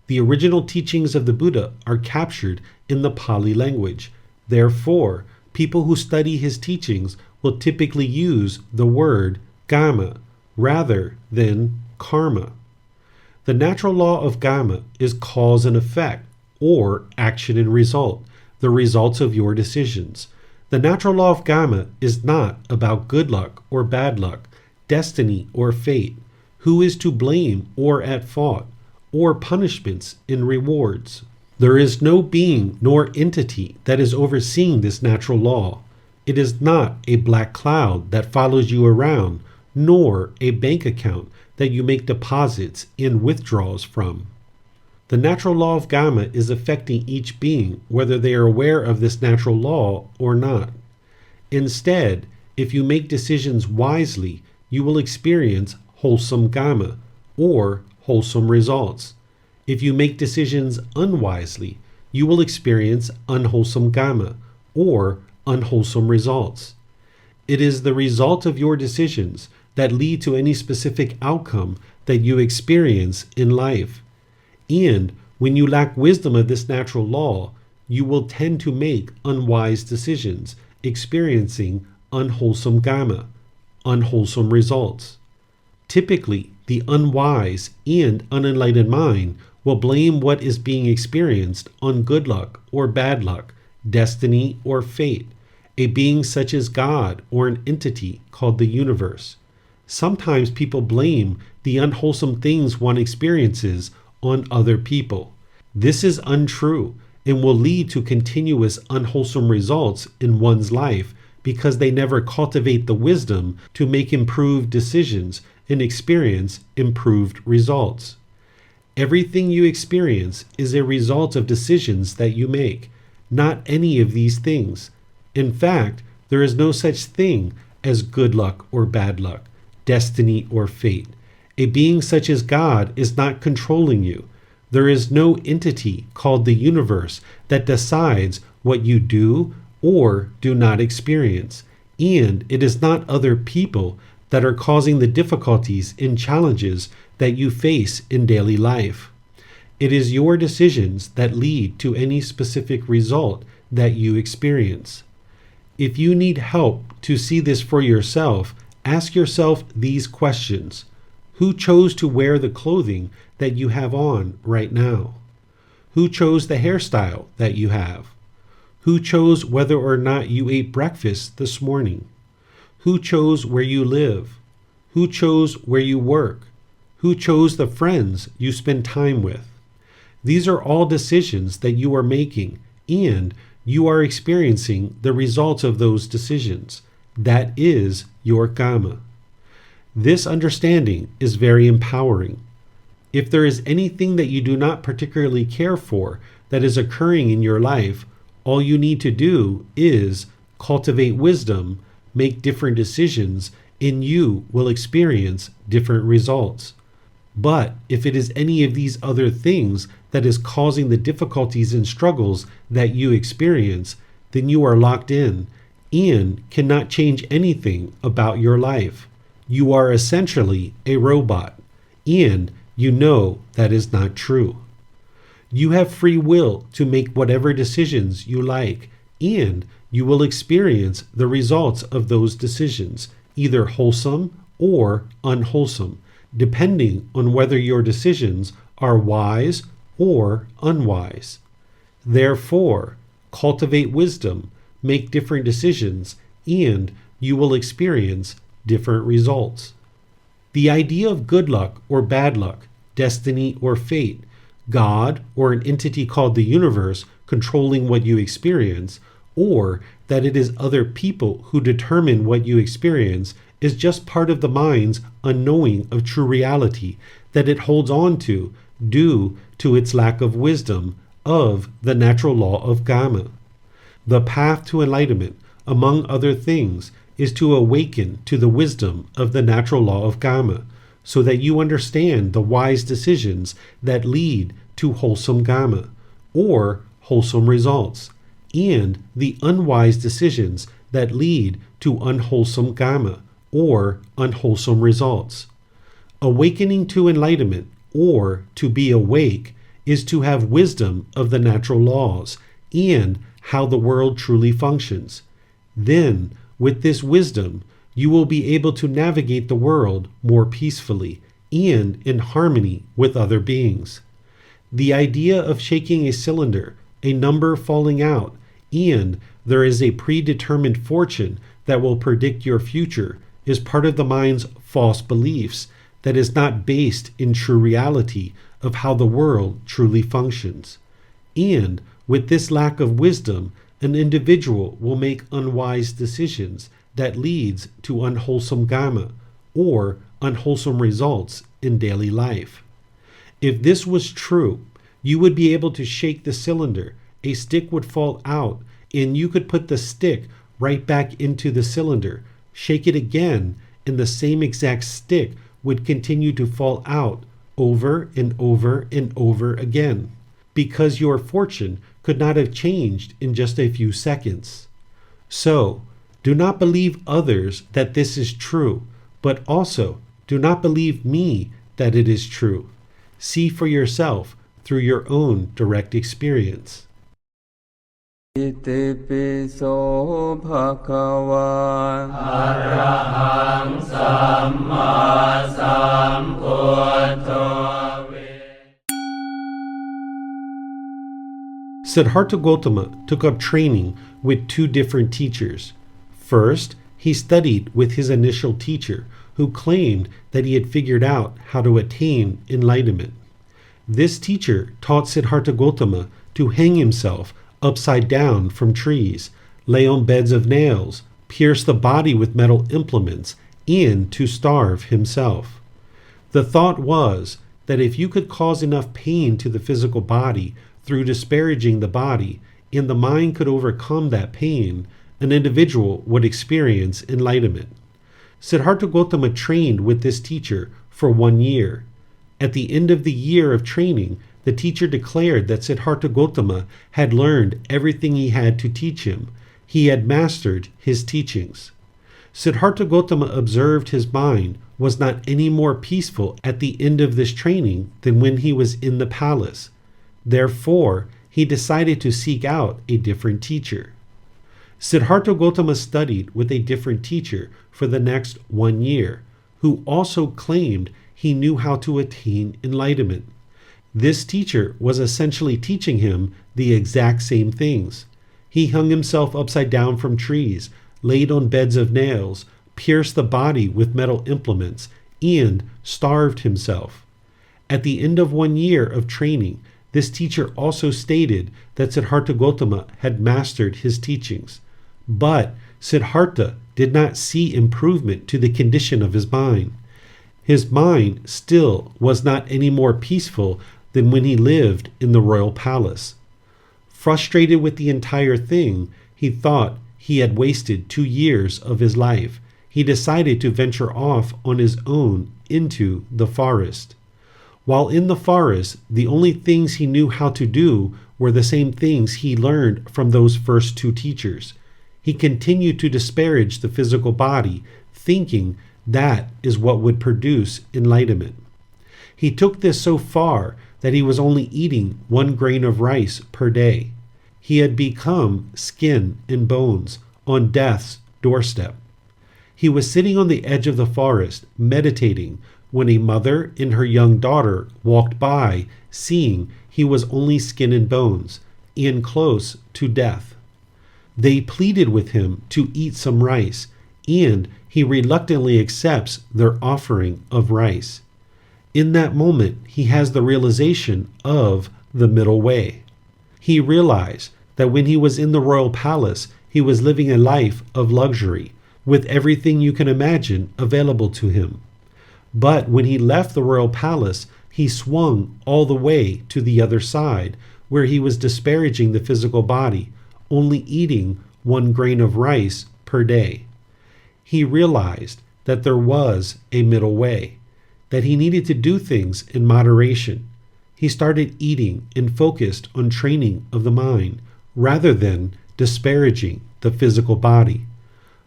The original teachings of the Buddha are captured in the Pali language. Therefore, people who study his teachings will typically use the word dhamma rather than karma. The natural law of dhamma is cause and effect, or action and result, the results of your decisions. The natural law of dhamma is not about good luck or bad luck, destiny or fate, who is to blame or at fault, or punishments and rewards. There is no being nor entity that is overseeing this natural law. It is not a black cloud that follows you around, nor a bank account that you make deposits and withdrawals from. The natural law of dhamma is affecting each being, whether they are aware of this natural law or not. Instead, if you make decisions wisely, you will experience wholesome dhamma, or wholesome results. If you make decisions unwisely, you will experience unwholesome dhamma, or unwholesome results. It is the result of your decisions that lead to any specific outcome that you experience in life. And when you lack wisdom of this natural law, you will tend to make unwise decisions, experiencing unwholesome dhamma, unwholesome results. Typically, the unwise and unenlightened mind will blame what is being experienced on good luck or bad luck, destiny or fate, a being such as God or an entity called the universe. Sometimes people blame the unwholesome things one experiences on other people. This is untrue and will lead to continuous unwholesome results in one's life because they never cultivate the wisdom to make improved decisions and experience improved results. Everything you experience is a result of decisions that you make, not any of these things. In fact, there is no such thing as good luck or bad luck, destiny or fate. A being such as God is not controlling you. There is no entity called the universe that decides what you do or do not experience, and it is not other people that are causing the difficulties and challenges that you face in daily life. It is your decisions that lead to any specific result that you experience. If you need help to see this for yourself, ask yourself these questions. Who chose to wear the clothing that you have on right now? Who chose the hairstyle that you have? Who chose whether or not you ate breakfast this morning? Who chose where you live? Who chose where you work? Who chose the friends you spend time with? These are all decisions that you are making, and you are experiencing the results of those decisions. That is your karma. This understanding is very empowering. If there is anything that you do not particularly care for that is occurring in your life, all you need to do is cultivate wisdom, make different decisions, and you will experience different results. But if it is any of these other things that is causing the difficulties and struggles that you experience, then you are locked in and cannot change anything about your life. You are essentially a robot, and you know that is not true. You have free will to make whatever decisions you like, and you will experience the results of those decisions, either wholesome or unwholesome, depending on whether your decisions are wise or unwise. Therefore, cultivate wisdom, make different decisions, and you will experience different results. The idea of good luck or bad luck, destiny or fate, God or an entity called the universe controlling what you experience, or that it is other people who determine what you experience is just part of the mind's unknowing of true reality that it holds on to due to its lack of wisdom of the natural law of karma. The path to enlightenment, among other things, is to awaken to the wisdom of the natural law of karma, so that you understand the wise decisions that lead to wholesome karma, or wholesome results, and the unwise decisions that lead to unwholesome karma, or unwholesome results. Awakening to enlightenment, or to be awake, is to have wisdom of the natural laws and how the world truly functions. Then, with this wisdom, you will be able to navigate the world more peacefully and in harmony with other beings. The idea of shaking a cylinder, a number falling out, and there is a predetermined fortune that will predict your future is part of the mind's false beliefs that is not based in true reality of how the world truly functions. And with this lack of wisdom, an individual will make unwise decisions that leads to unwholesome karma or unwholesome results in daily life. If this was true, you would be able to shake the cylinder, a stick would fall out, and you could put the stick right back into the cylinder, shake it again, and the same exact stick would continue to fall out over and over and over again, because your fortune could not have changed in just a few seconds. So, do not believe others that this is true, but also do not believe me that it is true. See for yourself through your own direct experience. อิติปิโสภะคะวา อะระหังสัมมาสัมพุทโธ Siddhartha Gautama took up training with two different teachers. First, he studied with his initial teacher, who claimed that he had figured out how to attain enlightenment. This teacher taught Siddhartha Gautama to hang himself upside down from trees, lay on beds of nails, pierce the body with metal implements, and to starve himself. The thought was that if you could cause enough pain to the physical body through disparaging the body, and the mind could overcome that pain, an individual would experience enlightenment. Siddhartha Gautama trained with this teacher for 1 year. At the end of the year of training, the teacher declared that Siddhartha Gautama had learned everything he had to teach him. He had mastered his teachings. Siddhartha Gautama observed his mind was not any more peaceful at the end of this training than when he was in the palace. Therefore, he decided to seek out a different teacher. Siddhartha Gautama studied with a different teacher for the next 1 year, who also claimed he knew how to attain enlightenment. This teacher was essentially teaching him the exact same things. He hung himself upside down from trees, laid on beds of nails, pierced the body with metal implements, and starved himself. At the end of 1 year of training, this teacher also stated that Siddhartha Gautama had mastered his teachings. But Siddhartha did not see improvement to the condition of his mind. His mind still was not any more peaceful than when he lived in the royal palace. Frustrated with the entire thing, he thought he had wasted 2 years of his life. He decided to venture off on his own into the forest. While in the forest, the only things he knew how to do were the same things he learned from those first 2 teachers. He continued to disparage the physical body, thinking that is what would produce enlightenment. He took this so far that he was only eating 1 grain of rice per day. He had become skin and bones on death's doorstep. He was sitting on the edge of the forest, meditating, when a mother and her young daughter walked by, seeing he was only skin and bones, and close to death. They pleaded with him to eat some rice, and he reluctantly accepts their offering of rice. In that moment, he has the realization of the middle way. He realized that when he was in the royal palace, he was living a life of luxury, with everything you can imagine available to him. But when he left the royal palace, he swung all the way to the other side, where he was disparaging the physical body, only eating 1 grain of rice per day. He realized that there was a middle way, that he needed to do things in moderation. He started eating and focused on training of the mind, rather than disparaging the physical body.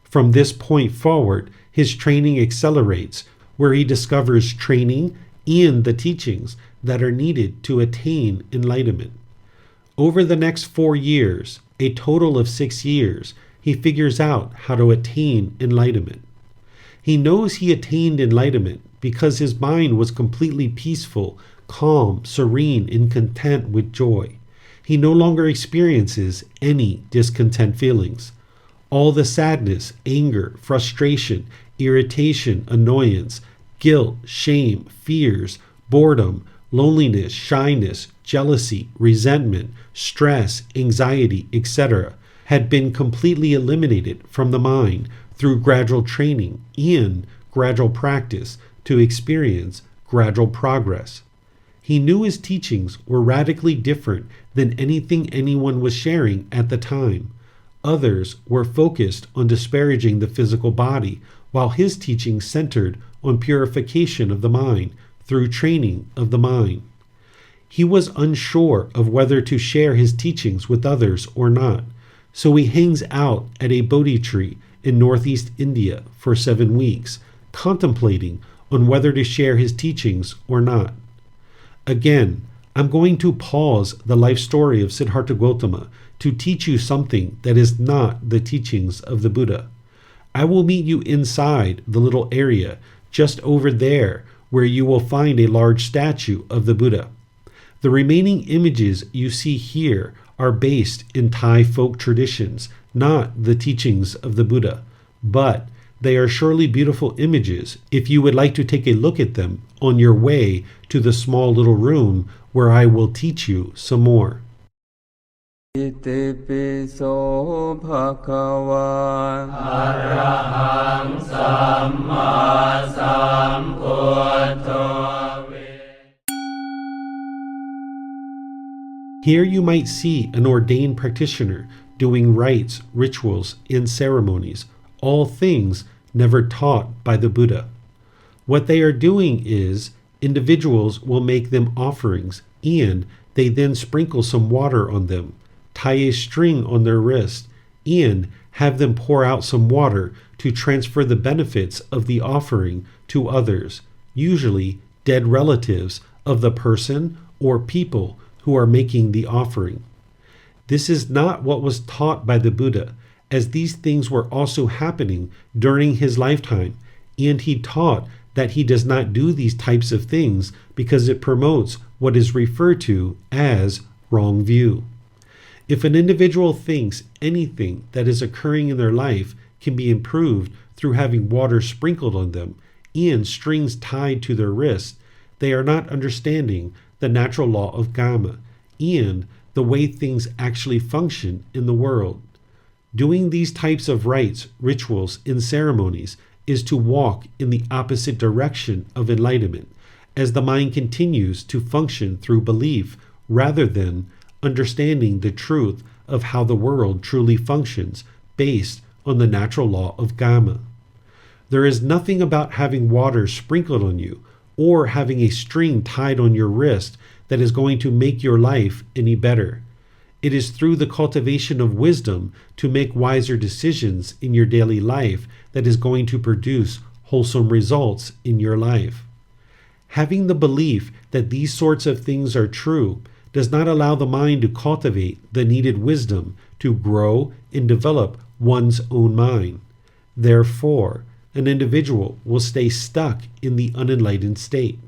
From this point forward, his training accelerates, where he discovers training and the teachings that are needed to attain enlightenment. Over the next 4 years, a total of 6 years, he figures out how to attain enlightenment. He knows he attained enlightenment because his mind was completely peaceful, calm, serene, and content with joy. He no longer experiences any discontent feelings. All the sadness, anger, frustration, irritation, annoyance, guilt, shame, fears, boredom, loneliness, shyness, jealousy, resentment, stress, anxiety, etc., had been completely eliminated from the mind through gradual training and gradual practice to experience gradual progress. He knew his teachings were radically different than anything anyone was sharing at the time. Others were focused on disparaging the physical body, while his teachings centered on purification of the mind through training of the mind. He was unsure of whether to share his teachings with others or not, so he hangs out at a Bodhi tree in northeast India for 7 weeks, contemplating on whether to share his teachings or not. Again, I'm going to pause the life story of Siddhartha Gautama to teach you something that is not the teachings of the Buddha. I will meet you inside the little area just over there where you will find a large statue of the Buddha. The remaining images you see here are based in Thai folk traditions, not the teachings of the Buddha, but They are surely beautiful images if you would like to take a look at them on your way to the small little room where I will teach you some more. อิติปิโสภะคะวะ อะระหังสัมมาสัมพุทโธ Here you might see an ordained practitioner doing rites, rituals, and ceremonies, all things never taught by the Buddha. What they are doing is, individuals will make them offerings, and they then sprinkle some water on them, tie a string on their wrist, and have them pour out some water to transfer the benefits of the offering to others, usually dead relatives of the person or people who are making the offering. This is not what was taught by the Buddha, as these things were also happening during his lifetime, and he taught that he does not do these types of things because it promotes what is referred to as wrong view. If an individual thinks anything that is occurring in their life can be improved through having water sprinkled on them and strings tied to their wrists, they are not understanding the natural law of dhamma and the way things actually function in the world. Doing these types of rites, rituals, and ceremonies is to walk in the opposite direction of enlightenment, as the mind continues to function through belief rather than understanding the truth of how the world truly functions based on the natural law of dhamma. There is nothing about having water sprinkled on you or having a string tied on your wrist that is going to make your life any better. It is through the cultivation of wisdom to make wiser decisions in your daily life that is going to produce wholesome results in your life. Having the belief that these sorts of things are true does not allow the mind to cultivate the needed wisdom to grow and develop one's own mind. Therefore, an individual will stay stuck in the unenlightened state.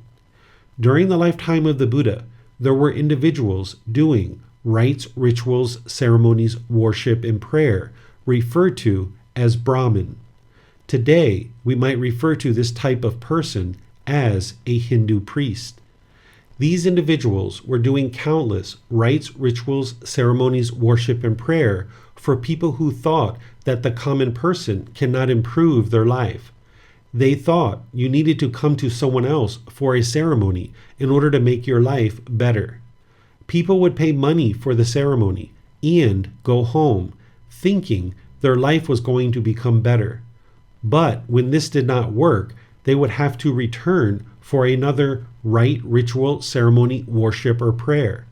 During the lifetime of the Buddha, there were individuals doing rites, rituals, ceremonies, worship, and prayer, referred to as Brahmin. Today, we might refer to this type of person as a Hindu priest. These individuals were doing countless rites, rituals, ceremonies, worship, and prayer for people who thought that the common person cannot improve their life. They thought you needed to come to someone else for a ceremony in order to make your life better. People would pay money for the ceremony and go home, thinking their life was going to become better. But when this did not work, they would have to return for another rite, ritual, ceremony, worship, or prayer.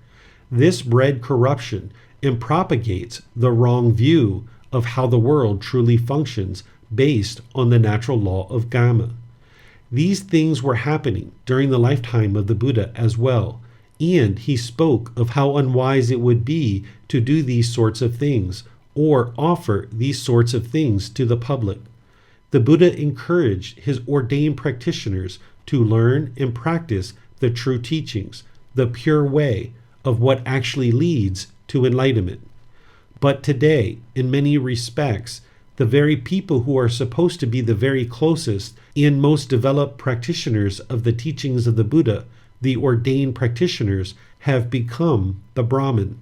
This bred corruption and propagates the wrong view of how the world truly functions based on the natural law of dhamma. These things were happening during the lifetime of the Buddha as well, and he spoke of how unwise it would be to do these sorts of things or offer these sorts of things to the public. The Buddha encouraged his ordained practitioners to learn and practice the true teachings, the pure way of what actually leads to enlightenment. But today, in many respects, the very people who are supposed to be the very closest and most developed practitioners of the teachings of the Buddha, the ordained practitioners, have become the Brahmin.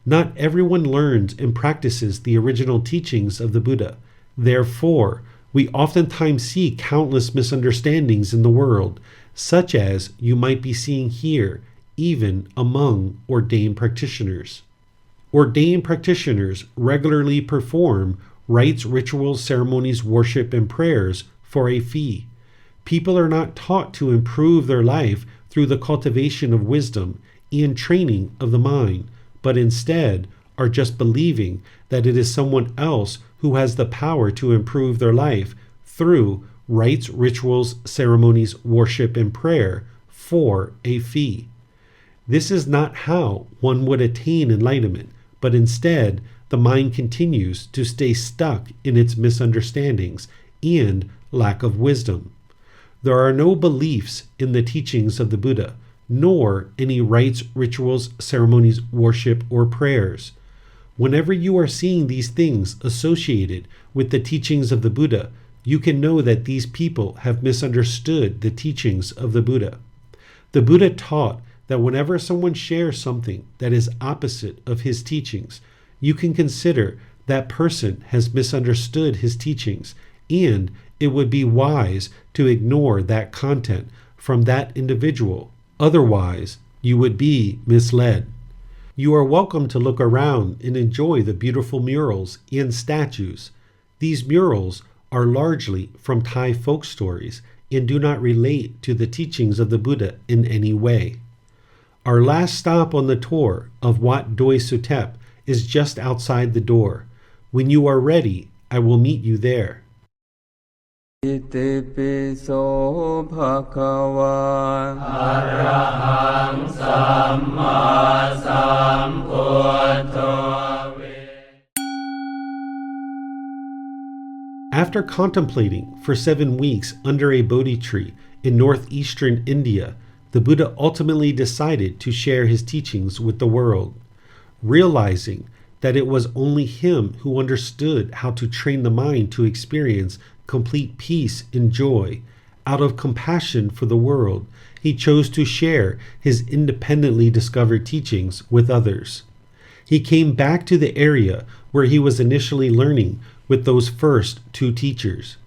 Not everyone learns and practices the original teachings of the Buddha. Therefore, we oftentimes see countless misunderstandings in the world, such as you might be seeing here, even among ordained practitioners. Ordained practitioners regularly perform rites, rituals, ceremonies, worship, and prayers for a fee. People are not taught to improve their life through the cultivation of wisdom and training of the mind, but instead are just believing that it is someone else who has the power to improve their life through rites, rituals, ceremonies, worship, and prayer for a fee. This is not how one would attain enlightenment, but instead the mind continues to stay stuck in its misunderstandings and lack of wisdom. There are no beliefs in the teachings of the Buddha, nor any rites, rituals, ceremonies, worship, or prayers. Whenever you are seeing these things associated with the teachings of the Buddha, you can know that these people have misunderstood the teachings of the Buddha. The Buddha taught that whenever someone shares something that is opposite of his teachings, you can consider that person has misunderstood his teachings, and it would be wise to ignore that content from that individual. Otherwise, you would be misled. You are welcome to look around and enjoy the beautiful murals and statues. These murals are largely from Thai folk stories and do not relate to the teachings of the Buddha in any way. Our last stop on the tour of Wat Doi Suthep is just outside the door. When you are ready, I will meet you there. อิติปิโสภะคะวา อะระหังสัมมาสัมพุทโธ After contemplating for 7 weeks under a Bodhi tree in northeastern India, the Buddha ultimately decided to share his teachings with the world. Realizing that it was only him who understood how to train the mind to experience complete peace and joy, out of compassion for the world, he chose to share his independently discovered teachings with others. He came back to the area where he was initially learning with those first 2 teachers.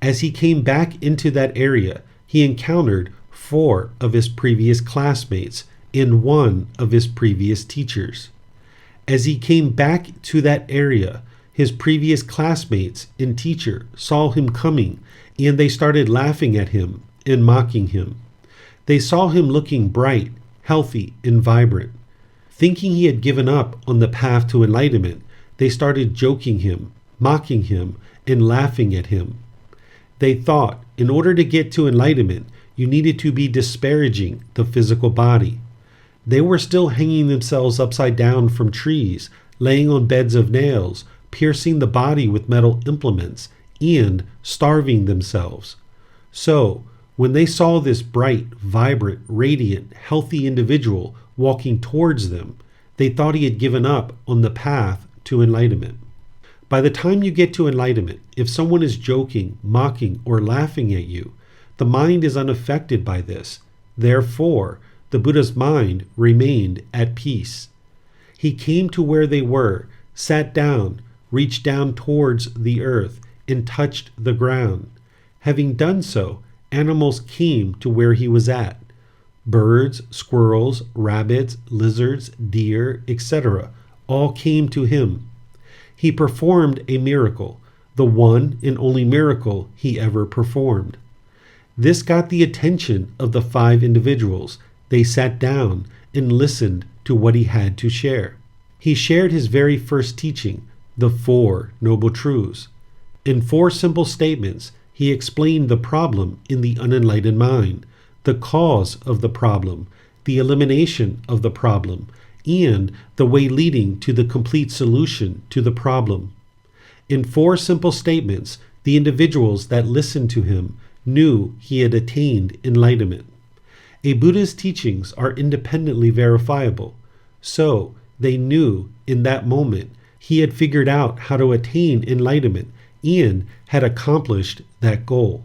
As he came back into that area, he encountered 4 of his previous classmates and 1 of his previous teachers. As he came back to that area, his previous classmates and teacher saw him coming, and they started laughing at him and mocking him. They saw him looking bright, healthy, and vibrant. Thinking he had given up on the path to enlightenment, they started joking him, mocking him, and laughing at him. They thought in order to get to enlightenment, you needed to be disparaging the physical body. They were still hanging themselves upside down from trees, laying on beds of nails, piercing the body with metal implements, and starving themselves. So, when they saw this bright, vibrant, radiant, healthy individual walking towards them, they thought he had given up on the path to enlightenment. By the time you get to enlightenment, if someone is joking, mocking, or laughing at you, the mind is unaffected by this. Therefore, the Buddha's mind remained at peace. He came to where they were, sat down, reached down towards the earth, and touched the ground. Having done so, animals came to where he was at. Birds, squirrels, rabbits, lizards, deer, etc. all came to him. He performed a miracle, the one and only miracle he ever performed. This got the attention of the 5 individuals. They sat down and listened to what he had to share. He shared his very first teaching, the 4 Noble Truths. In 4 simple statements, he explained the problem in the unenlightened mind, the cause of the problem, the elimination of the problem, and the way leading to the complete solution to the problem. In 4 simple statements, the individuals that listened to him knew he had attained enlightenment. A Buddha's teachings are independently verifiable, so they knew in that moment he had figured out how to attain enlightenment and had accomplished that goal.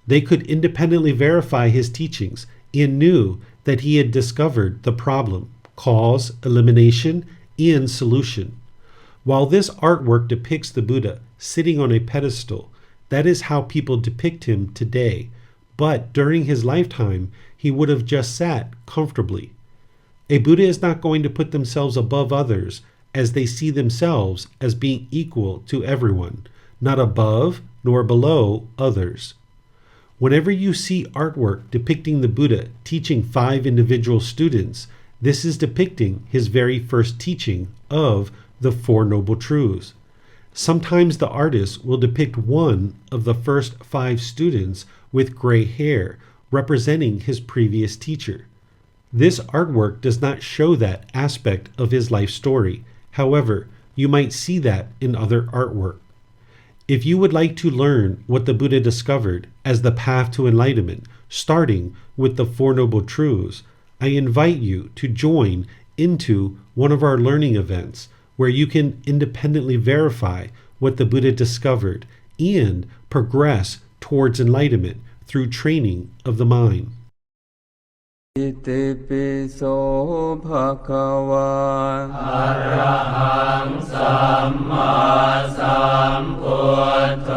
They could independently verify his teachings and knew that he had discovered the problem, cause, elimination, and solution. While this artwork depicts the Buddha sitting on a pedestal, that is how people depict him today, but during his lifetime, he would have just sat comfortably. A Buddha is not going to put themselves above others as they see themselves as being equal to everyone, not above nor below others. Whenever you see artwork depicting the Buddha teaching 5 individual students, this is depicting his very first teaching of the 4 Noble Truths. Sometimes the artist will depict one of the first 5 students with gray hair, representing his previous teacher. This artwork does not show that aspect of his life story. However, you might see that in other artwork. If you would like to learn what the Buddha discovered as the path to enlightenment, starting with the 4 Noble Truths, I invite you to join into one of our learning events where you can independently verify what the Buddha discovered and progress towards enlightenment through training of the mind. อิติปิโสภะคะวะ อะระหังสัมมาสัมพุทโธ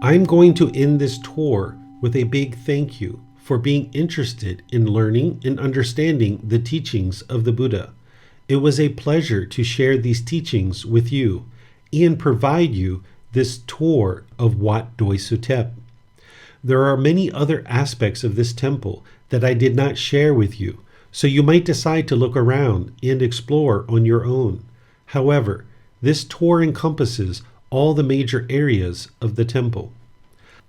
I'm going to end this tour with a big thank you for being interested in learning and understanding the teachings of the Buddha. It was a pleasure to share these teachings with you and provide you this tour of Wat Doi Suthep. There are many other aspects of this temple that I did not share with you, so you might decide to look around and explore on your own. However, this tour encompasses all the major areas of the temple.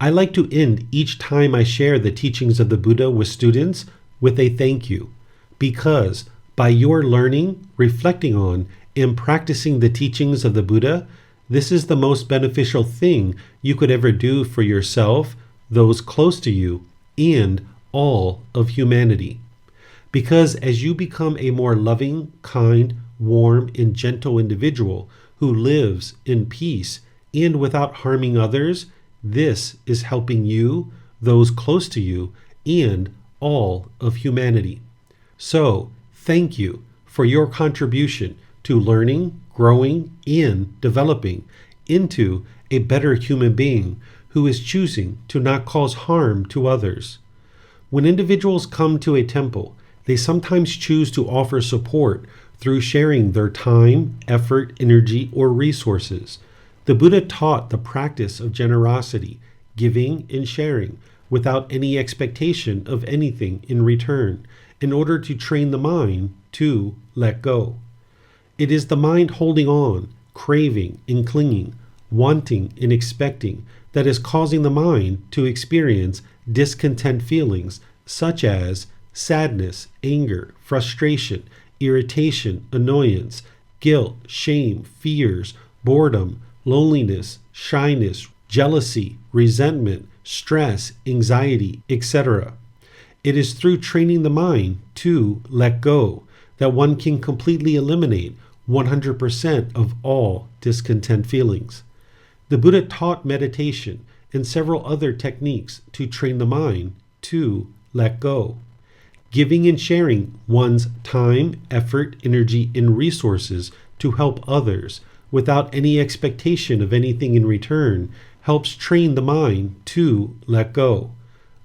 I like to end each time I share the teachings of the Buddha with students with a thank you, because by your learning, reflecting on, and practicing the teachings of the Buddha, this is the most beneficial thing you could ever do for yourself, those close to you, and all of humanity. Because as you become a more loving, kind, warm, and gentle individual who lives in peace and without harming others, this is helping you, those close to you, and all of humanity. So, thank you for your contribution to learning, growing, and developing into a better human being who is choosing to not cause harm to others. When individuals come to a temple, they sometimes choose to offer support through sharing their time, effort, energy, or resources. The Buddha taught the practice of generosity, giving and sharing, without any expectation of anything in return, in order to train the mind to let go. It is the mind holding on, craving and clinging, wanting and expecting, that is causing the mind to experience discontent feelings such as sadness, anger, frustration, irritation, annoyance, guilt, shame, fears, boredom, loneliness, shyness, jealousy, resentment, stress, anxiety, etc. It is through training the mind to let go that one can completely eliminate 100% of all discontent feelings. The Buddha taught meditation and several other techniques to train the mind to let go. Giving and sharing one's time, effort, energy, and resources to help others without any expectation of anything in return helps train the mind to let go,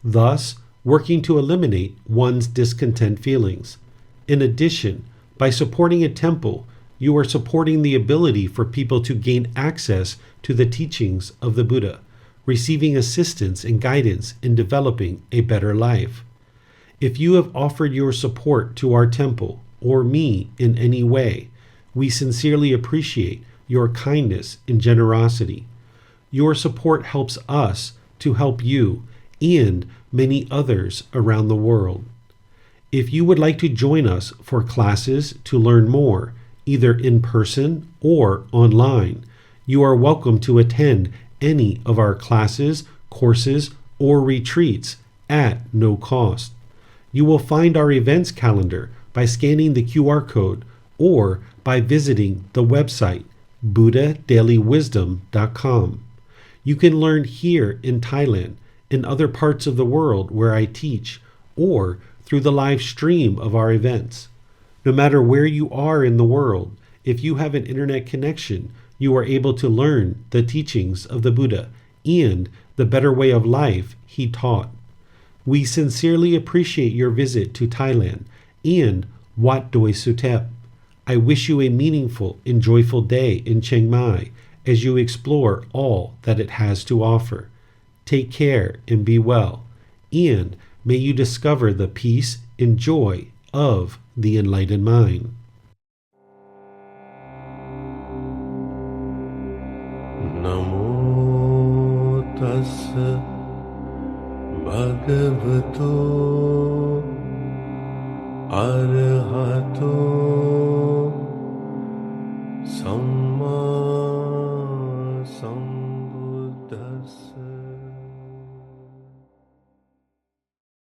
thus working to eliminate one's discontent feelings. In addition, by supporting a temple, you are supporting the ability for people to gain access to the teachings of the Buddha, receiving assistance and guidance in developing a better life. If you have offered your support to our temple or me in any way, we sincerely appreciate your kindness and generosity. Your support helps us to help you and many others around the world. If you would like to join us for classes to learn more, either in person or online, you are welcome to attend any of our classes, courses, or retreats at no cost. You will find our events calendar by scanning the QR code or by visiting the website buddhadailywisdom.com. You can learn here in Thailand, in other parts of the world where I teach, or through the live stream of our events. No matter where you are in the world, if you have an internet connection, you are able to learn the teachings of the Buddha and the better way of life he taught. We sincerely appreciate your visit to Thailand and Wat Doi Suthep. I wish you a meaningful and joyful day in Chiang Mai as you explore all that it has to offer. Take care and be well, and may you discover the peace and joy of the enlightened mind. Namo tassa bhagavato arahato samma